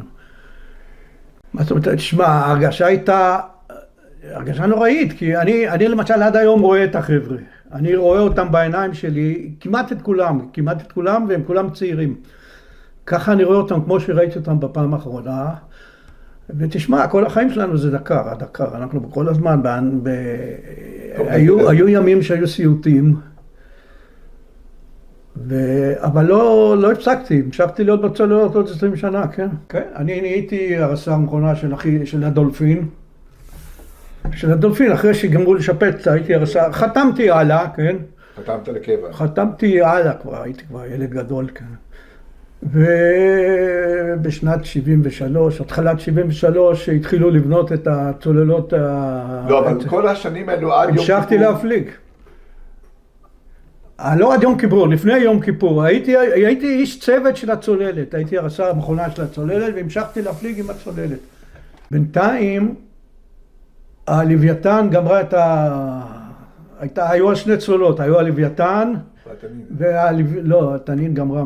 B: מה זאת אומרת, תשמע, ההרגשה הייתה, הרגשה נוראית, כי אני למשל עד היום רואה את החבר'ה. אני רואה אותם בעיניים שלי, כמעט את כולם, והם כולם צעירים. ככה אני רואה אותם כמו שראיתי אותם בפעם האחרונה. ותשמע, כל החיים שלנו זה דקר. אנחנו כל הזמן, היו ימים שהיו סיוטים, אבל לא הפסקתי, המשכתי להיות בצוללות עוד 20 שנה, כן. אני נהייתי הרס"ר מכונה של הדולפין. אחרי שגמרו לשפץ, הייתי הרס"ר, חתמתי הלאה, כן.
A: חתמת לקבע.
B: חתמתי הלאה כבר, הייתי כבר ילד גדול, כן. ובשנת 73, התחלת 73, התחילו לבנות את הצוללות
A: לא, אבל כל השנים האלו עד יום כיפור.
B: המשכתי להפליג. לא עד יום כיפור, לפני יום כיפור. הייתי איש צוות של הצוללת, הייתי הרס"ר המכונה של הצוללת, והמשכתי להפליג עם הצוללת. בינתיים, הלוויתן גמרה היו שני צוללות, היו הלוויתן, לא, התנין גמרה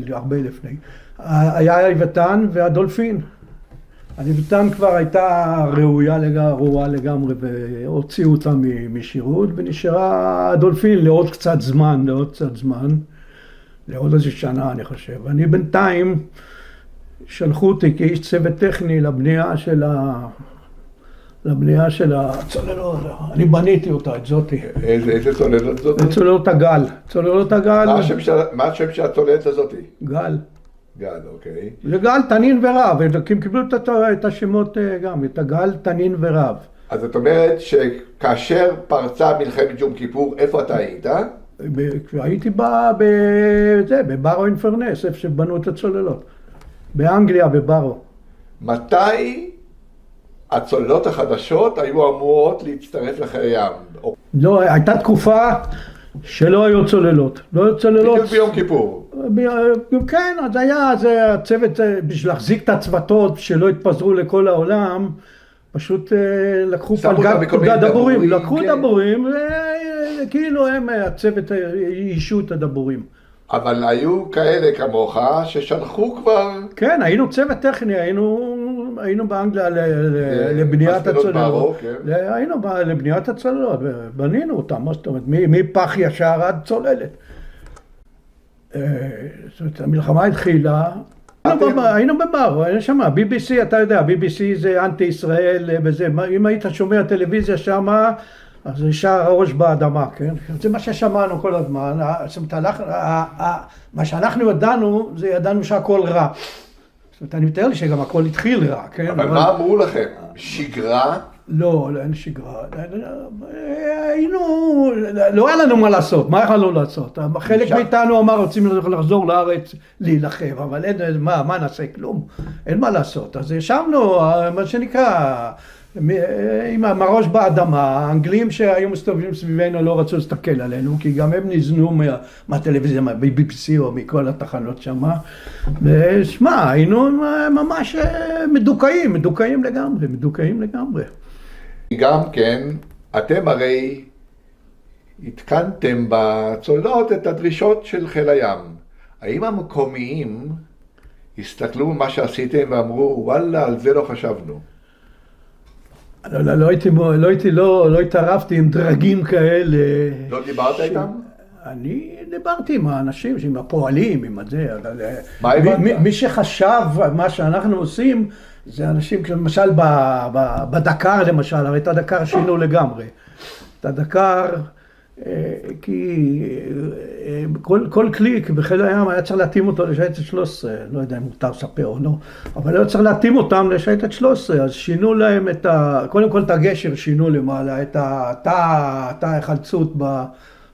B: הרבה לפני. היה הלוויתן והדולפין. הלוויתן כבר הייתה ראויה לגמרי, והוציאו אותה משירות, ונשארה הדולפין לעוד קצת זמן, לעוד איזה שנה אני חושב. אני בינתיים שלחו אותי כאיש צוות טכני לבנייה של הצוללות, אני בניתי אותה, את זאתי.
A: איזה צוללות זאת?
B: צוללות הגל.
A: מה השם של הצוללת הזאתי?
B: גל.
A: גל, אוקיי.
B: זה גל, תנין ורב, הם קיבלו את השמות גם, את הגל, תנין ורב.
A: אז זאת אומרת שכאשר פרצה מלחמת יום כיפור, איפה אתה היית?
B: הייתי בבארו אינפרנס, איפה שבנו את הצוללות. באנגליה, בבארו.
A: מתי הצוללות החדשות היו אמורות להצטרף לחיל הים?
B: לא, הייתה תקופה שלא היו צוללות.
A: בדיוק ביום כיפור.
B: כן, אז היה, זה הצוות, בשביל להחזיק את הצוותות שלא התפזרו לכל העולם, פשוט לקחו פלגת דבורים, לקחו דבורים, וכאילו הם, הצוות, אישו את הדבורים.
A: אבל היו כאלה כמוך ששלחו כבר...
B: כן, היינו צוות טכני, היינו באנגליה לבניית הצוללות. היינו לבניית הצוללות, בנינו אותם, מה זאת אומרת, מפח ישר עד צוללת. זאת אומרת, המלחמה התחילה, היינו בבר, היינו שם, BBC, אתה יודע, BBC זה אנטי ישראל וזה, אם היית שומע טלוויזיה שם, אז נשאר הראש באדמה, כן? זה מה ששמענו כל הזמן, זאת אומרת, מה שאנחנו ידענו, זה ידענו שהכל רע. זאת אומרת, אני מתאר לי שגם הכל התחיל רע, כן?
A: אבל מה אמרו לכם? שגרה?
B: לא, אין שגרה. היינו, לא היה לנו מה לעשות, מה יכולנו לעשות? חלק מאיתנו אמר, רוצים לחזור לארץ להילחם, אבל אין, מה נעשה? כלום. אין מה לעשות. אז ישבנו, מה שנקרא, עם הראש באדמה, האנגלים שהיו מסתובבים סביבנו לא רצו להסתכל עלינו, כי גם הם נזנו מהטלוויזיה, ב-BBC או מכל התחנות שם. ושמע, היינו ממש מדוכאים לגמרי.
A: גם כן, אתם הרי התקנתם בצוללות את הדרישות של חיל הים. האם המקומיים הסתכלו במה שעשיתם ואמרו, וואלה, על זה לא חשבנו?
B: לא התערבתי עם דרגים כאלה.
A: לא דיברת איתם?
B: אני דיברתי עם האנשים, עם הפועלים, עם זה, אבל
A: מה הבנת?
B: מי שחשב מה שאנחנו עושים, זה אנשים, למשל בדקר למשל, הרי את הדקר שינו לגמרי. את הדקר, כי כל קליק בחיל הים היה צריך להתאים אותו לשייטת 13, לא יודע אם מותר לספר או לא, אבל היה צריך להתאים אותם לשייטת 13, אז שינו להם קודם כל את הגשר שינו למעלה, את תא החלצות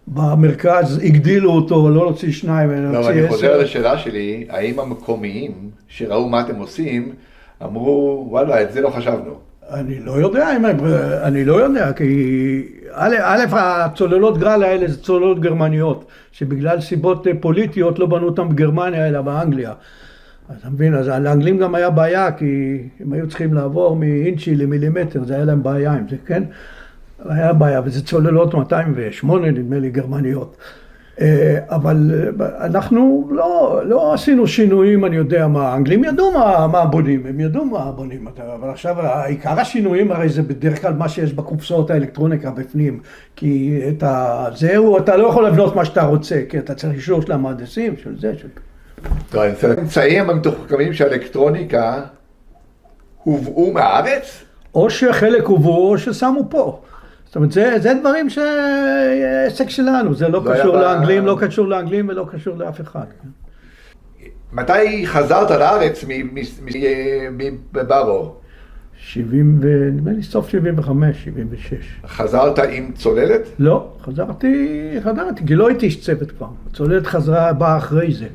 B: במרכז, הגדילו אותו, לא להוציא 2, אלא להוציא 10.
A: לא, אני חוזר לשאלה שלי, האם המקומיים שראו מה אתם עושים, אמרו, וואלה, את זה לא חשבנו.
B: אני לא יודע, כי א', הצוללות גל האלה זה צוללות גרמניות, שבגלל סיבות פוליטיות לא בנו אותם בגרמניה אלא באנגליה. אז אתה מבין, אז לאנגלים גם היה בעיה, כי הם היו צריכים לעבור מאינצ'י למילימטר, זה היה להם בעיה עם זה, כן? היה בעיה, וזה צוללות 208 נדמה לי גרמניות. אבל אנחנו לא עשינו שינויים, אני יודע מה, האנגלים ידעו מה בונים, הם ידעו מה בונים, אבל עכשיו העיקר השינויים הרי זה בדרך כלל מה שיש בקופסאות האלקטרוניקה בפנים, כי זהו, אתה לא יכול לבנות מה שאתה רוצה, כי אתה צריך אישור של המהנדסים, של זה,
A: האמצעים המתוחכמים של האלקטרוניקה הובאו מהארץ?
B: או שחלק הובאו או ששמו פה. זאת אומרת, זה דברים שעסק שלנו, זה לא קשור לאנגלים, לא קשור לאנגלים ולא קשור לאף אחד.
A: מתי חזרת לארץ מבארו?
B: נדמה לי סוף 75, 76.
A: חזרת עם צוללת?
B: לא, חזרתי, כי לא הייתי איש צוות כבר. הצוללת באה אחרי זה.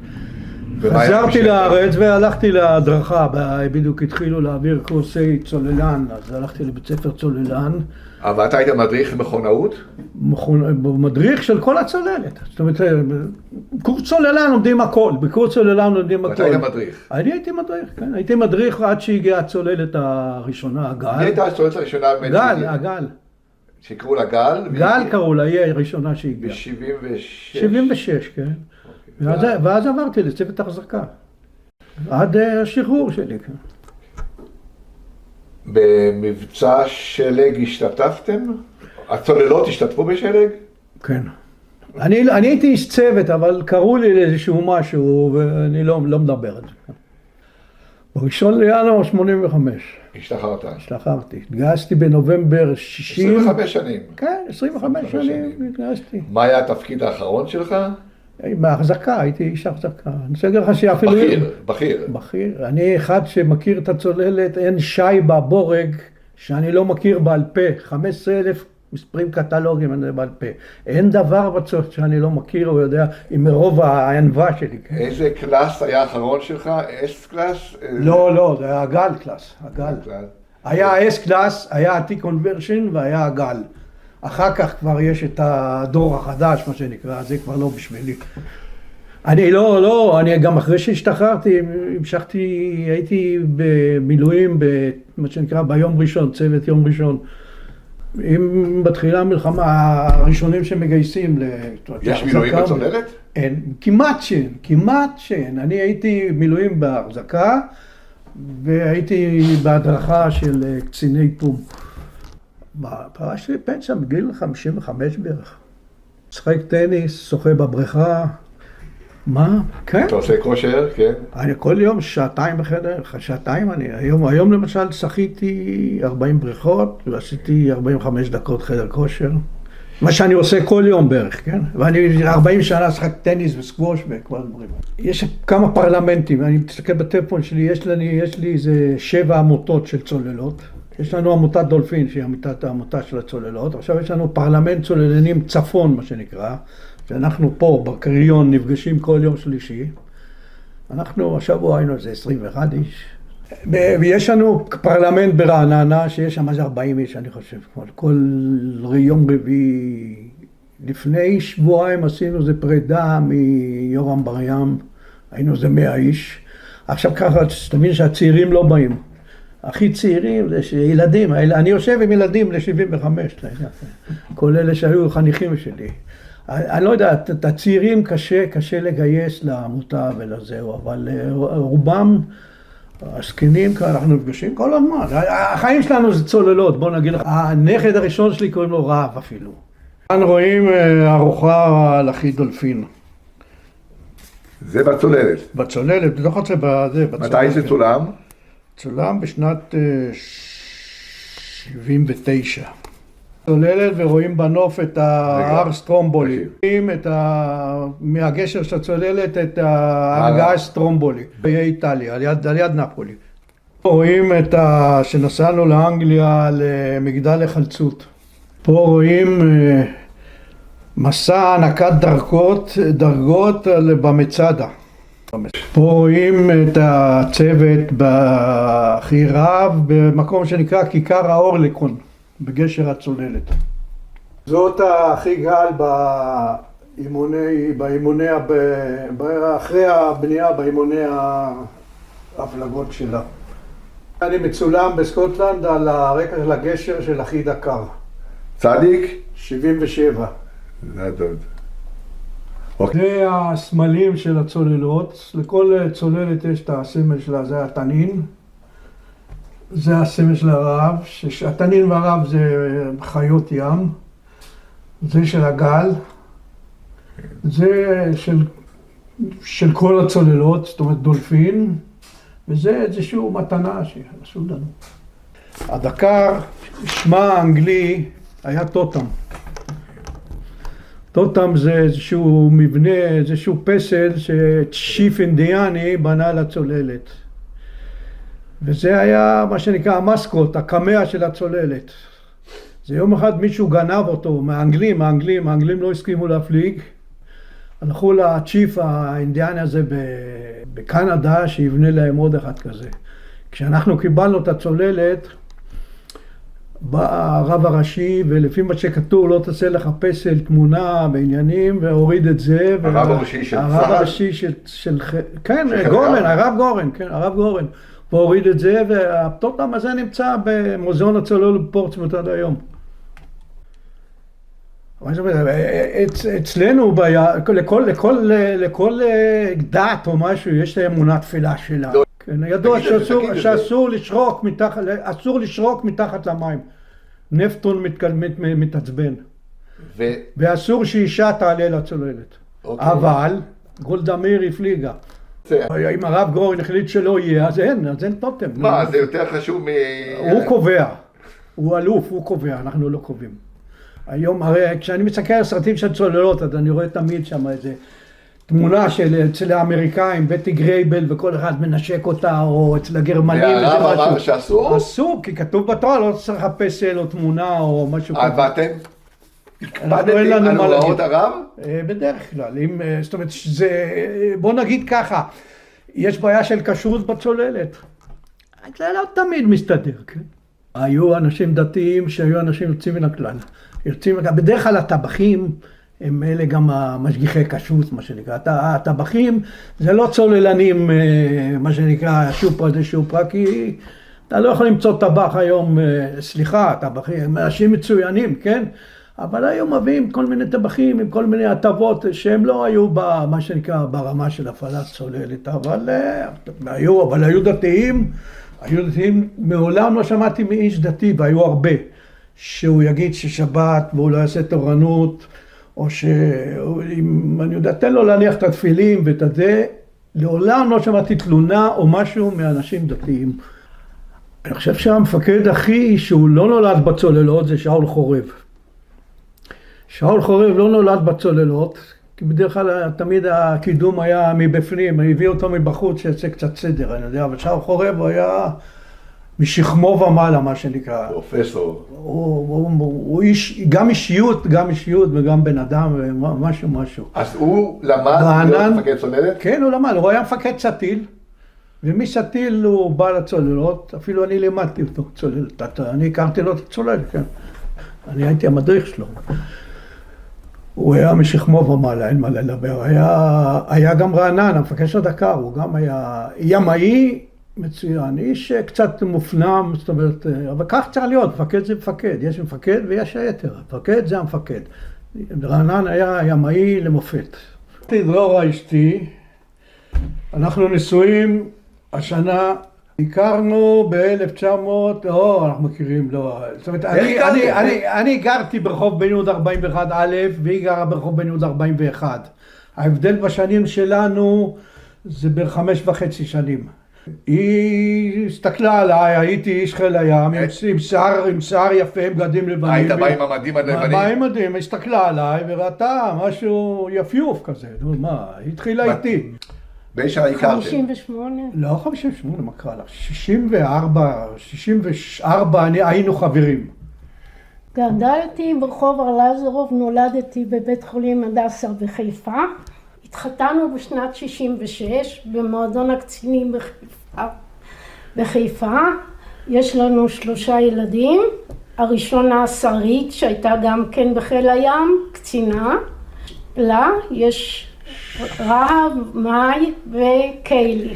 B: חזרתי לארץ והלכתי להדרכה, בדיוק התחילו להעביר קורסי צוללן, אז הלכתי לבית ספר צוללן.
A: אבל אתה היית מדריך מכונאות?
B: מדריך של כל הצוללת. זאת אומרת, קורס צוללן לומדים הכל, בקורס צוללן לומדים הכל.
A: ואתה היית מדריך?
B: אני הייתי מדריך, כן. הייתי מדריך עד שהגיעה הצוללת הראשונה, הגל.
A: מי הייתה הצוללת הראשונה?
B: הגל.
A: שקראו לה גל?
B: גל קראו לה, היא הראשונה שהגיעה.
A: ב-76?
B: 76, כן. ואז עברתי לצוות החזקה. עד השחרור שלי, כן.
A: במבצע שלג השתתפתם? הצוללות השתתפו בשלג?
B: כן. אני הייתי איש צוות, אבל קראו לי לאיזשהו משהו, ואני לא מדבר על זה. בראשון לינואר 85. השתחררתי. התגייסתי בנובמבר 60.
A: 25 שנים.
B: כן, 25 שנים התגייסתי.
A: מה היה התפקיד האחרון שלך?
B: בהחזקה, הייתי איש החזקה. אני רוצה להגיד לך שאפילו... בכיר. אני אחד שמכיר את הצוללת, אין שי בבורג שאני לא מכיר בעל פה. 15,000 מספרים קטלוגים אני בעל פה. אין דבר בצורך שאני לא מכיר או יודע, עם מרוב הענווה שלי.
A: איזה קלאס היה האחרון שלך? S קלאס?
B: לא, זה היה הגל קלאס. היה S קלאס, היה ה-T-Conversion והיה הגל. אחר כך כבר יש את הדור החדש, מה שנקרא, זה כבר לא בשבילי. אני גם אחרי שהשתחררתי, הייתי במילואים, מה שנקרא, ביום ראשון, צוות יום ראשון. אם בתחילה המלחמה, הראשונים שמגייסים
A: יש מילואים בצוללת?
B: אין, כמעט שאין. אני הייתי מילואים בהחזקה, והייתי בהדרכה של קציני פום. פרשתי לפנסיה בגיל 55 בערך. משחק טניס, שוחה בבריכה. מה? כן.
A: אתה עושה כושר, כן.
B: אני כל יום שעתיים בחדר, שעתיים אני. היום למשל שחיתי 40 בריכות, ועשיתי 45 דקות חדר כושר. מה שאני עושה כל יום בערך, כן? ואני 40 שנה שחק טניס וסקווש וכל דברים. יש כמה פרלמנטים, אני מסתכל בטלפון שלי, יש לי איזה 7 עמותות של צוללות. יש לנו עמותת דולפין, שהיא העמותה של הצוללות. עכשיו יש לנו פרלמנט צוללנים צפון, מה שנקרא, שאנחנו פה בקריון נפגשים כל יום שלישי. אנחנו השבוע היינו איזה 21 איש. ויש לנו פרלמנט ברעננה, שיש שם איזה 40 איש, אני חושב. כל יום רביעי. לפני שבועיים עשינו איזה פרידה מיורם בר-ים, היינו איזה 100 איש. עכשיו ככה, תבין שהצעירים לא באים. הכי צעירים זה שילדים, אני יושב עם ילדים ל-75, כל אלה שהיו חניכים שלי. אני לא יודע, את הצעירים קשה לגייס לעמותה ולזהו, אבל רובם, הזקנים כאן, אנחנו נפגשים כל הזמן. החיים שלנו זה צוללות, בוא נגיד לך. הנכד הראשון שלי קוראים לו רב אפילו. כאן רואים ארוחה על אחי דולפין.
A: זה בצוללת.
B: בצוללת, לא חושב בזה.
A: מתי זה צולם?
B: צולם בשנת 79. צוללת ורואים בנוף את ההר סטרומבולי. רואים מהגשר של הצוללת את ההר סטרומבולי. באיי איטליה, על יד נפולי. רואים שנסענו לאנגליה למגדל החלצות. פה רואים מסע הענקת דרגות במצדה. פה רואים את הצוות בכי רב במקום שנקרא כיכר האורליקון, בגשר הצוללת. זאת הכי גל אחרי הבנייה באימוני ההפלגות שלה. אני מצולם בסקוטלנד על הרקע של הגשר של אחי דקר.
A: צדיק?
B: 77.
A: זה הדוד.
B: זה הסמלים של הצוללות, לכל צוללת יש את הסמל שלה, זה התנין. זה הסמל של הרב, התנין והרב זה חיות ים. זה של הגל. זה של כל הצוללות, זאת אומרת דולפין. וזה איזושהי מתנה שעשו לנו. הדקר, שמה האנגלי היה טוטם. טוטם זה איזשהו מבנה, איזשהו פסל שצ'יף אינדיאני בנה לצוללת. וזה היה מה שנקרא המסקוט, הקמע של הצוללת. זה יום אחד מישהו גנב אותו מהאנגלים, האנגלים לא הסכימו להפליג. הלכו לצ'יף האינדיאני הזה בקנדה שיבנה להם עוד אחד כזה. כשאנחנו קיבלנו את הצוללת, בא הרב הראשי, ולפי מה שכתוב, לא תעשה לך פסל תמונה בעניינים, והוריד את זה.
A: הרב הראשי של צה"ל?
B: הרב הראשי של כן, גורן, הרב גורן. והוריד את זה, והטוטם הזה נמצא במוזיאון הצוללות בפורטסמוט עד היום. אצלנו, לכל דת או משהו, יש אמונה תפילה שלה. ידוע שאסור לשרוק מתחת למים. נפטון מתעצבן. ואסור שאישה תעלה לצוללת. אבל גולדה מאיר הפליגה. אם הרב גורן החליט שלא יהיה, אז אין טוטם.
A: מה, זה יותר חשוב
B: הוא קובע. הוא אלוף, הוא קובע, אנחנו לא קובעים. היום, הרי כשאני מסתכל על סרטים של צוללות, אז אני רואה תמיד שם איזה תמונה אצל האמריקאים, בטי גרייבל, וכל אחד מנשק אותה, או אצל הגרמנים.
A: והרב אמר שאסור?
B: אסור, כי כתוב בתורה, לא צריך פסל או תמונה או משהו כזה.
A: ואתם? הקפדתם על הוראות הרב?
B: בדרך כלל. זאת אומרת, בוא נגיד ככה, יש בעיה של כשרות בצוללת. זה לא תמיד מסתדר, כן? היו אנשים דתיים שהיו אנשים יוצאים מן הכלל. בדרך כלל הטבחים הם אלה גם המשגיחי כשרות, מה שנקרא. הטבחים זה לא צוללנים, מה שנקרא, שופרה זה שופרה, כי אתה לא יכול למצוא טבח היום, סליחה, טבחים, הם אנשים מצוינים, כן? אבל היום מביאים כל מיני טבחים עם כל מיני הטבות שהם לא היו מה שנקרא ברמה של הפעלת צוללת, אבל היו דתיים, מעולם לא שמעתי מאיש דתי, והיו הרבה, שהוא יגיד ששבת והוא לא יעשה תורנות, או אני יודע, תן לו להניח את התפילים ואת זה, לעולם לא שמעתי תלונה או משהו מאנשים דתיים. אני חושב שהמפקד הכי שהוא לא נולד בצוללות זה שאול חורב. שאול חורב לא נולד בצוללות, כי בדרך כלל תמיד הקידום היה מבפנים, הביא אותו מבחוץ שיצא קצת סדר, אני יודע, אבל שאול חורב הוא היה משכמו ומעלה, מה שנקרא.
A: פרופסור.
B: הוא איש, גם אישיות וגם בן אדם, משהו.
A: אז הוא למד להיות מפקד צוללת?
B: כן, הוא למד, הוא היה מפקד סטיל, ומסטיל הוא בא לצוללות, אפילו אני לימדתי אותו צוללת, אני הכרתי לו את הצוללת, כן. אני הייתי המדריך שלו. הוא היה משכמו ומעלה, אין מה לדבר. היה גם רענן, המפקד של דקר, הוא גם היה ימאי מצוין, איש קצת מופנם, זאת אומרת, אבל כך צריך להיות, מפקד זה מפקד, יש מפקד ויש היתר, מפקד זה המפקד. רענן היה ימאי למופת. דרורה אשתי, אנחנו נשואים השנה, הכרנו ב-1900, אנחנו מכירים, לא, זאת אומרת, אני גרתי ברחוב בן יהודה 41 א', והיא גרה ברחוב בן יהודה 41. ההבדל בשנים שלנו זה ב5.5 שנים. היא הסתכלה עליי, הייתי איש חיל הים, עם שיער יפה, עם בגדים לבנים.
A: היית בא עם המדים הלבנים?
B: בא עם מדים, היא הסתכלה עליי וראתה משהו יפיוף כזה, נו מה, היא התחילה איתי.
A: באיזה שנה הכרתם?
C: 58.
B: לא 58, מה קרה לך? 64, היינו חברים.
C: גדלתי ברחוב ארלוזורוב, נולדתי בבית חולים הדסה בחיפה. התחתנו בשנת 66 במועדון הקצינים בחיפה. יש לנו 3 ילדים. הראשונה שרית שהייתה גם כן בחיל הים, קצינה. לה יש רהב, מאי וקיילי,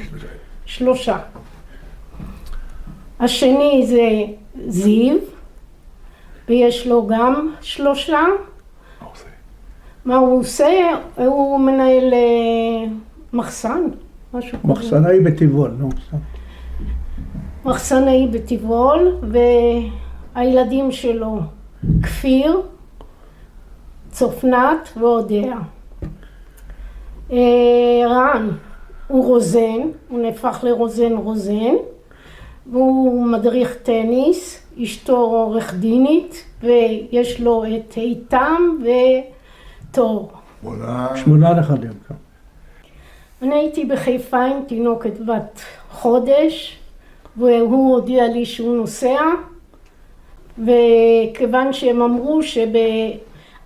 C: 3. השני זה זיו, ויש לו גם 3. מה הוא עושה? הוא מנהל מחסן, משהו כזה.
B: מחסנאי בטבעול, נו.
C: מחסנאי בטבעול, והילדים שלו כפיר, צופנת ואודיה. רן הוא רוזן, הוא נהפך לרוזן, והוא מדריך טניס, אשתו עורך דינית, ויש לו את איתם ותור.
B: 8 נכדים.
C: אני הייתי בחיפה עם תינוקת בת חודש, והוא הודיע לי שהוא נוסע, וכיוון שהם אמרו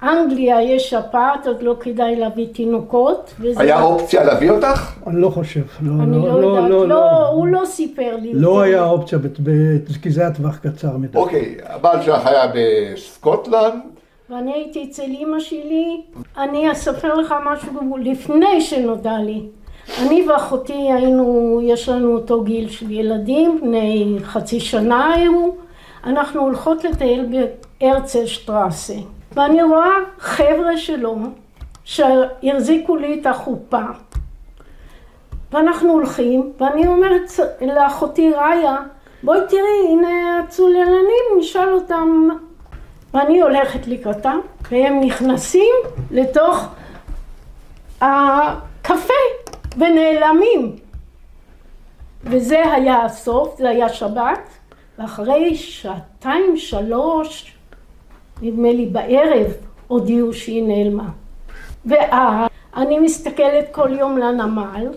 C: אנגליה יש שפעת, עוד לא כדאי להביא תינוקות.
A: היה אופציה להביא אותך?
B: אני לא חושב.
C: אני לא יודעת, הוא לא סיפר לי.
B: לא היה אופציה, כי זה היה טווח קצר מדי.
A: אוקיי, הבעל שלך היה בסקוטלנד.
C: ואני הייתי אצל אמא שלי. אני אספר לך משהו לפני שנודע לי. אני ואחותי יש לנו אותו גיל של ילדים, בני חצי שנה היו. אנחנו הולכות לטייל בהרצל שטרסה. ואני רואה חבר'ה שלו שהרזיקו לי את החופה. ואנחנו הולכים, ואני אומרת לאחותי ראיה, בואי תראי, הנה הצוללנים, נשאל אותם. ואני הולכת לקראתם, והם נכנסים לתוך הקפה ונעלמים. וזה היה הסוף, זה היה שבת, ואחרי 2-3, נדמה לי בערב, הודיעו שהיא נעלמה. ואני מסתכלת כל יום לנמל.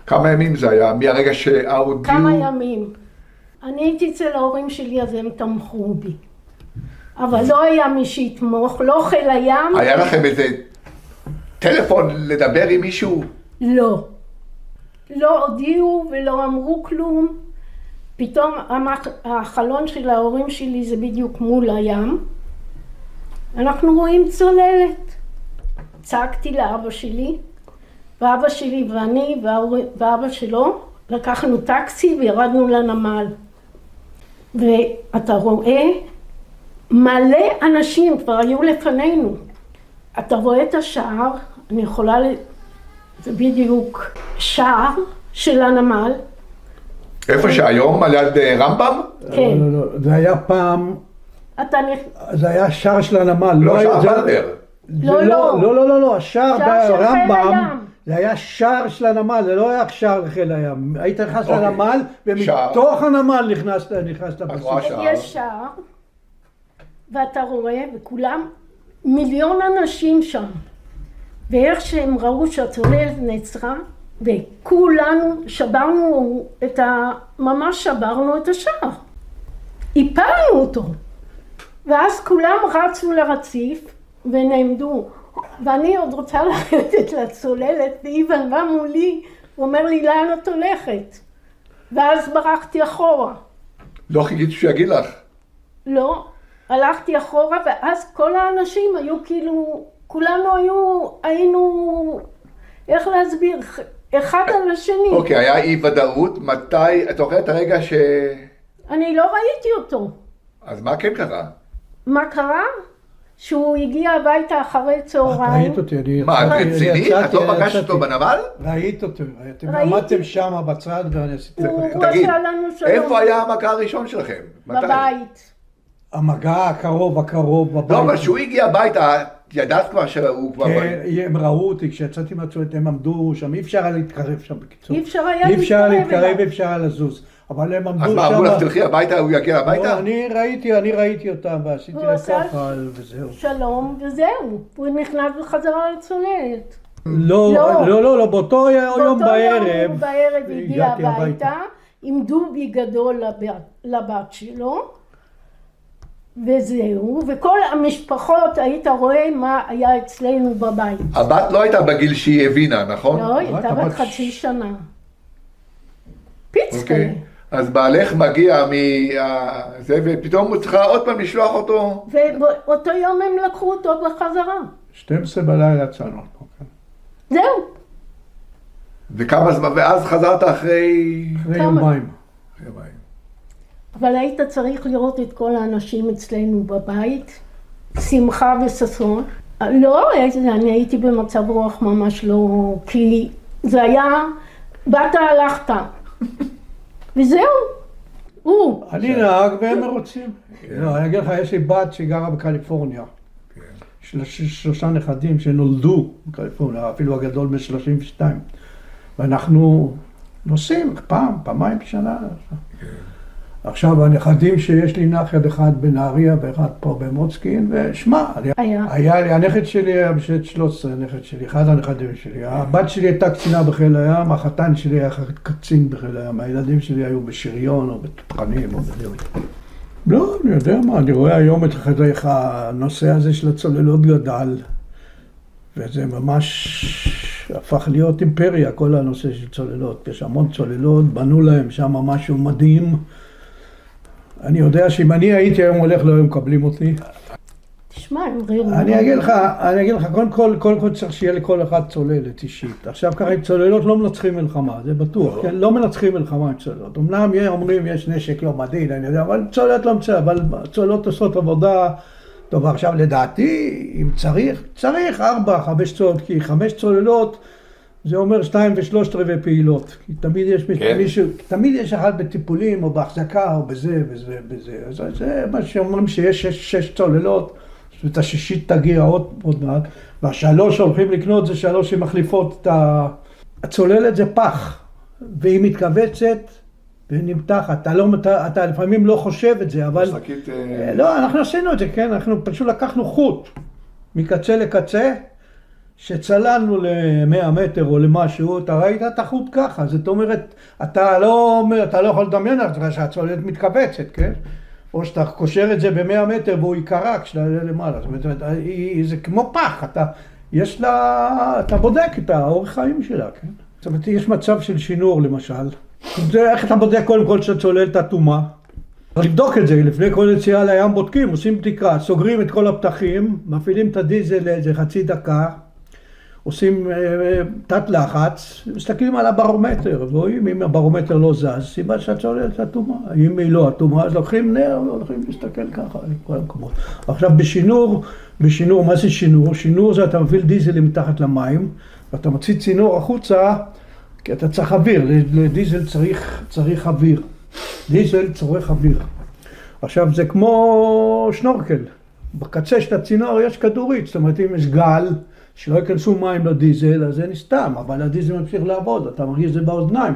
A: כמה ימים זה היה? מהרגע שהודיעו?
C: כמה ימים. אני הייתי אצל ההורים שלי, אז הם תמכו בי. אבל לא היה מי שיתמוך, לא חיל הים.
A: היה לכם איזה טלפון לדבר עם מישהו?
C: לא. לא הודיעו ולא אמרו כלום. פתאום החלון של ההורים שלי זה בדיוק מול הים. אנחנו רואים צוללת. צעקתי לאבא שלי, ואבא שלי ואני ואבא שלו לקחנו טקסי וירדנו לנמל. ואתה רואה מלא אנשים כבר היו לפנינו. אתה רואה את השער, אני יכולה, זה בדיוק שער של הנמל.
A: איפה שהיום? על יד רמב"ם?
C: כן.
B: לא, זה היה פעם, זה היה שער של הנמל.
A: לא, שער בלדר.
B: לא, השער ברמב"ם, זה היה שער של הנמל, זה לא היה שער לחיל הים. היית נכנס לנמל, ומתוך הנמל נכנסת לבסיס.
C: יש שער, ואתה רואה, וכולם, 1,000,000 אנשים שם. ואיך שהם ראו שהצוללת נעצרה, וכולנו שברנו ממש שברנו את השער. הפלנו אותו. ואז כולם רצו לרציף ונעמדו. ואני עוד רוצה לרדת לצוללת, ואיוון בא מולי, הוא אומר לי, לאן את הולכת? ואז ברחתי אחורה.
A: לא חיכית שהוא יגיד לך?
C: לא, הלכתי אחורה, ואז כל האנשים היו כאילו, כולנו היינו, איך להסביר, אחד על השני.
A: אוקיי, היה אי ודאות, מתי, את זוכרת הרגע ש...
C: אני לא ראיתי אותו.
A: אז מה כן קרה?
C: מה קרה? שהוא הגיע הביתה אחרי צהריים.
B: ראית אותי, אני...
A: מה, את רצינית? את לא פגשת אותו בנמל?
B: ראית אותי, אתם עמדתם שם בצד ואני עשיתי...
C: הוא עשה לנו שלום.
A: איפה היה המגע הראשון שלכם?
C: בבית.
B: המגע הקרוב בבית.
A: לא, אבל כשהוא הגיע הביתה, ידעת כבר שהוא כבר...
B: כן, הם ראו אותי, כשיצאתי מהצוללת הם עמדו שם, אי אפשר היה להתקרב שם בקיצור.
C: אי אפשר היה
B: להתקרב, אי אפשר היה לזוז. אבל הם עמדו שם...
A: אז מה, אמרו לך תלכי הביתה, הוא יגיע הביתה?
B: לא, אני ראיתי אותם ועשיתי להם ככה וזהו.
C: שלום וזהו, הוא נכנס בחזרה לצוללת.
B: לא, באותו יום בערב...
C: הוא בערב הגיע הביתה עם דובי גדול לבת שלו. וזהו, וכל המשפחות היית רואה מה היה אצלנו בבית.
A: הבת לא הייתה בגיל שהיא הבינה, נכון?
C: לא, היא הייתה בת חצי שנה. פיצקה.
A: אז בעלך מגיע מזה, ופתאום הוא צריכה עוד פעם לשלוח אותו.
C: ובאותו יום הם לקחו אותו בחזרה.
B: 12 בלילה יצאנו.
C: זהו.
A: וכמה זמן, ואז חזרת אחרי
B: יומיים.
C: אבל היית צריך לראות את כל האנשים אצלנו בבית, שמחה וששון. לא, אני הייתי במצב רוח ממש לא, כי זה היה, באת הלכת, וזהו,
B: אני נהג והם מרוצים. לא, אני אגיד לך, יש לי בת שגרה בקליפורניה. שלושה נכדים שנולדו בקליפורניה, אפילו הגדול ב-32. ואנחנו נוסעים פעמיים בשנה. עכשיו, הנכדים שיש לי נכד אחד בנהריה ואחד פה במוצקין, ושמע, היה לי, הנכד שלי היה בשנת 13, הנכד שלי, אחד הנכדים שלי. הבת שלי הייתה קצינה בחיל הים, החתן שלי היה קצין בחיל הים, הילדים שלי היו בשריון או בתפחנים או בדיוק. לא, אני יודע מה, אני רואה היום איך הנושא הזה של הצוללות גדל, וזה ממש הפך להיות אימפריה, כל הנושא של צוללות. יש המון צוללות, בנו להם שם משהו מדהים. אני יודע שאם אני הייתי היום הולך, לא היו מקבלים אותי.
C: תשמע,
B: אני אגיד לך, קודם כל צריך שיהיה לכל אחד צוללת אישית. עכשיו ככה עם צוללות לא מנצחים מלחמה, זה בטוח, כן? לא מנצחים מלחמה עם צוללות. אמנם אומרים יש נשק לא מדהים, אני יודע, אבל צוללות לא מצא, אבל צוללות עושות עבודה טובה. עכשיו לדעתי, אם צריך 4-5 צוללות, כי 5 צוללות זה אומר 2 ו3/4 פעילות. כי תמיד יש מישהו, תמיד יש אחד בטיפולים או בהחזקה או בזה וזה. אז זה מה שאומרים שיש 6 צוללות, ואת השישית תגיע עוד מעט, וה3 שהולכים לקנות זה 3 שמחליפות את הצוללת זה פח, והיא מתכווצת ונמתחת. אתה לפעמים לא חושב את זה, אבל... לא, אנחנו עשינו את זה, כן? אנחנו פשוט לקחנו חוט מקצה לקצה, שצללנו ל100 מטר או למשהו, אתה ראית את החוט ככה, זאת אומרת, אתה לא יכול לדמיין שהצוללת מתכווצת, כן? או שאתה קושר את זה ב100 מטר והוא יקרע כשאתה עולה למעלה, זאת אומרת, זה כמו פח, אתה בודק את האורך חיים שלה, כן? זאת אומרת, יש מצב של שינור למשל, איך אתה בודק קודם כל שהצוללת אטומה? לבדוק את זה, לפני כל יציאה לים בודקים, עושים בדיקה, סוגרים את כל הפתחים, מפעילים את הדיזל לאיזה חצי דקה, עושים תת לחץ, מסתכלים על הברומטר, רואים אם הברומטר לא זז, סיבה שהצוללת אטומה. אם היא לא אטומה, אז לוקחים נר, הולכים להסתכל ככה, כל המקומות. עכשיו בשינור, מה זה שינור? שינור זה אתה מפעיל דיזל מתחת למים, ואתה מוציא צינור החוצה, כי אתה צריך אוויר, לדיזל צריך אוויר. דיזל צורך אוויר. עכשיו זה כמו שנורקל, בקצה של הצינור יש כדורית, זאת אומרת אם יש גל, שלא ייכנסו מים לדיזל, אז זה נסתם, אבל הדיזל ממשיך לעבוד, אתה מרגיש את זה באוזניים.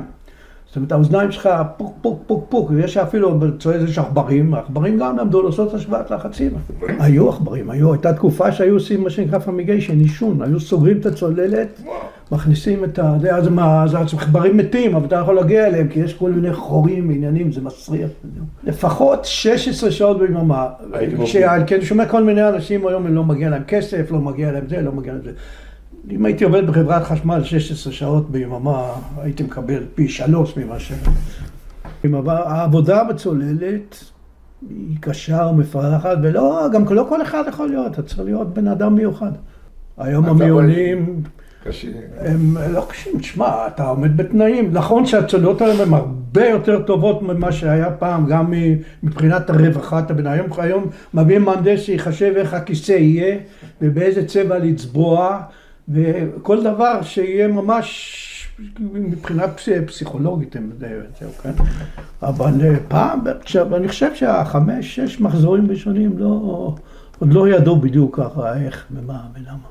B: זאת אומרת, האוזניים שלך פוק, פוק, פוק, פוק, ויש אפילו בצוללת יש עכברים, העכברים גם למדו לעשות השוואת לחצים. היו עכברים, הייתה תקופה שהיו עושים מה שנקרא פמיגיישן, עישון, היו סוגרים את הצוללת, מכניסים את ה... אז העכברים מתים, אבל אתה יכול להגיע אליהם, כי יש כל מיני חורים ועניינים, זה מסריח. לפחות 16 שעות ביממה. כי אני שומע כל מיני אנשים היום, לא מגיע להם כסף, לא מגיע להם זה, לא מגיע להם זה. אם הייתי עובד בחברת חשמל 16 שעות ביממה, הייתי מקבל פי 3 ממה ש... העבודה בצוללת היא קשה ומפרחת, גם לא כל אחד יכול להיות, אתה צריך להיות בן אדם מיוחד. היום המיונים הם לא קשים, תשמע, אתה עומד בתנאים. נכון שהצוללות האלה הן הרבה יותר טובות ממה שהיה פעם, גם מבחינת הרווחת הבן. היום מביאים מהנדס שיחשב איך הכיסא יהיה ובאיזה צבע לצבוע, וכל דבר שיהיה ממש מבחינה פסיכולוגית, זהו, כן? אבל פעם, אני חושב שהחמש, 6 מחזורים ראשונים עוד לא ידעו בדיוק ככה איך ומה ולמה.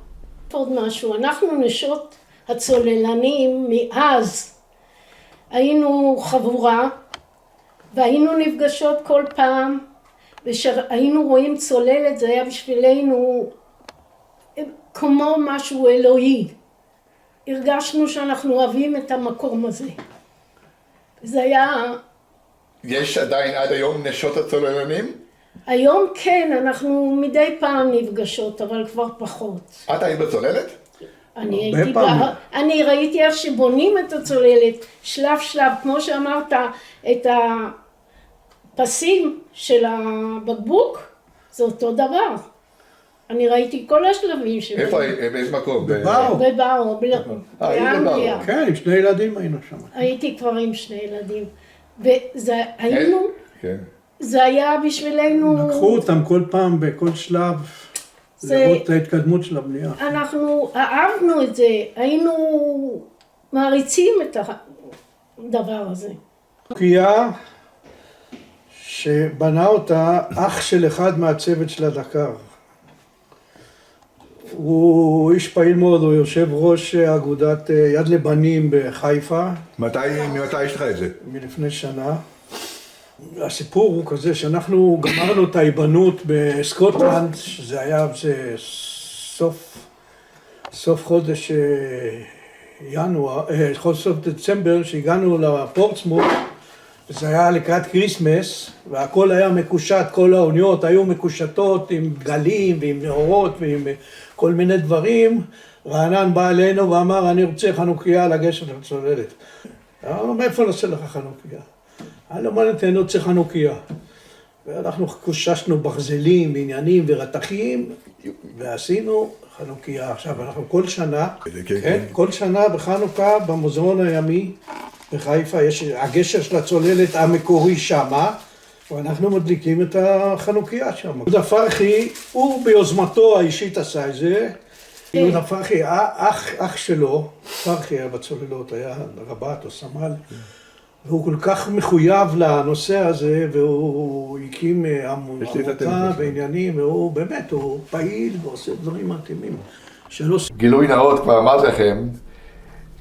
C: עוד משהו, אנחנו נשות הצוללנים מאז היינו חבורה והיינו נפגשות כל פעם, וכשהיינו רואים צוללת זה היה בשבילנו כמו משהו אלוהי. הרגשנו שאנחנו אוהבים את המקום הזה. זה היה...
A: יש עדיין עד היום נשות הצוללנים?
C: היום כן, אנחנו מדי פעם נפגשות, אבל כבר פחות.
A: את היית בצוללת?
C: אני ראיתי איך שבונים את הצוללת, שלב שלב, כמו שאמרת, את הפסים של הבקבוק, זה אותו דבר. אני ראיתי כל השלבים שלהם.
A: איפה, באיזה מקום?
B: בבאו.
C: בבאו, באנגליה.
B: כן, עם 2 ילדים היינו שם.
C: הייתי כבר עם 2 ילדים. וזה היינו, זה היה בשבילנו...
B: לקחו אותם כל פעם, בכל שלב, לראות את ההתקדמות של הבנייה.
C: אנחנו אהבנו את זה, היינו מעריצים את הדבר הזה. חנוכיה
B: שבנה אותה אח של אחד מהצוות של הדקר. הוא איש פעיל מאוד, הוא יושב ראש אגודת יד לבנים בחיפה.
A: מתי יש לך את זה?
B: מלפני שנה. הסיפור הוא כזה שאנחנו גמרנו את ההיבנות בסקוטלנד, שזה היה סוף חודש ינואר, סוף דצמבר, שהגענו לפורטסמות, וזה היה לקראת קריסמס, והכל היה מקושט, כל האוניות היו מקושטות עם גלים ועם נאורות ועם כל מיני דברים. רענן בא אלינו ואמר, אני רוצה חנוכיה לגשת לצוללת. אמרנו, מאיפה נעשה לך חנוכיה? אני לא מעניין, אני רוצה חנוכיה. ואנחנו קוששנו ברזלים, עניינים ורתכים, ועשינו חנוכיה. עכשיו, אנחנו כל שנה בחנוכה במוזיאון הימי בחיפה, יש הגשר של הצוללת המקורי שמה, ואנחנו מדליקים את החנוכיה שם. יהודה פרחי, הוא ביוזמתו האישית עשה את זה. יהודה פרחי, אח שלו, פרחי היה בצוללות, היה רב"ט או סמל, והוא כל כך מחויב לנושא הזה, והוא הקים עמותה בעניינים, והוא באמת, הוא פעיל ועושה דברים מתאימים.
A: גילוי נאות, כבר אמרתי לכם,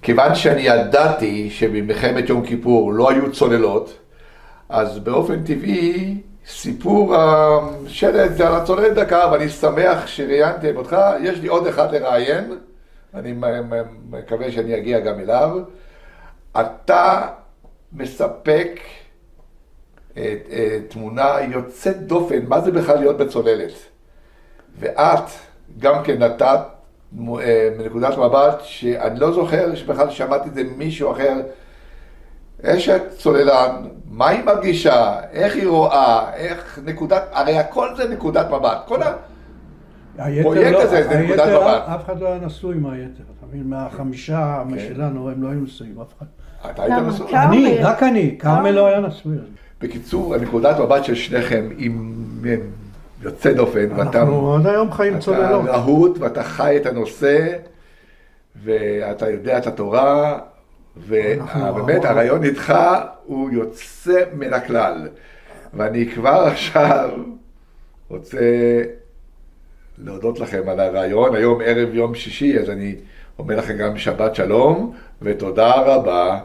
A: כיוון שאני ידעתי שבמלחמת יום כיפור לא היו צוללות, אז באופן טבעי סיפור השלט על הצוללת דקה, ואני שמח שראיינתם אותך. יש לי עוד אחד לראיין, אני מקווה שאני אגיע גם אליו. אתה מספק תמונה יוצאת דופן, מה זה בכלל להיות בצוללת. ואת גם כן נתת מנקודת מבט שאני לא זוכר שבכלל שמעתי את זה מישהו אחר. אשת צוללן, מה היא מרגישה, איך היא רואה, איך נקודת, הרי הכל זה נקודת מבט, כל הפרויקט הזה זה נקודת מבט.
B: אף אחד לא היה נשוי מהיתר, אתה מבין, מהחמישה שלנו הם לא היו נשואים, אף אחד.
A: אתה היית נשוי?
B: רק אני, כרמל לא היה נשוי.
A: בקיצור, הנקודת מבט של שניכם עם יוצא דופן,
B: אנחנו עד היום חיים צוללות.
A: אתה רהוט ואתה חי את הנושא, ואתה יודע את התורה, ובאמת הרעיון איתך הוא יוצא מן הכלל. ואני כבר עכשיו רוצה להודות לכם על הרעיון. היום ערב יום שישי, אז אני אומר לכם גם שבת שלום ותודה רבה.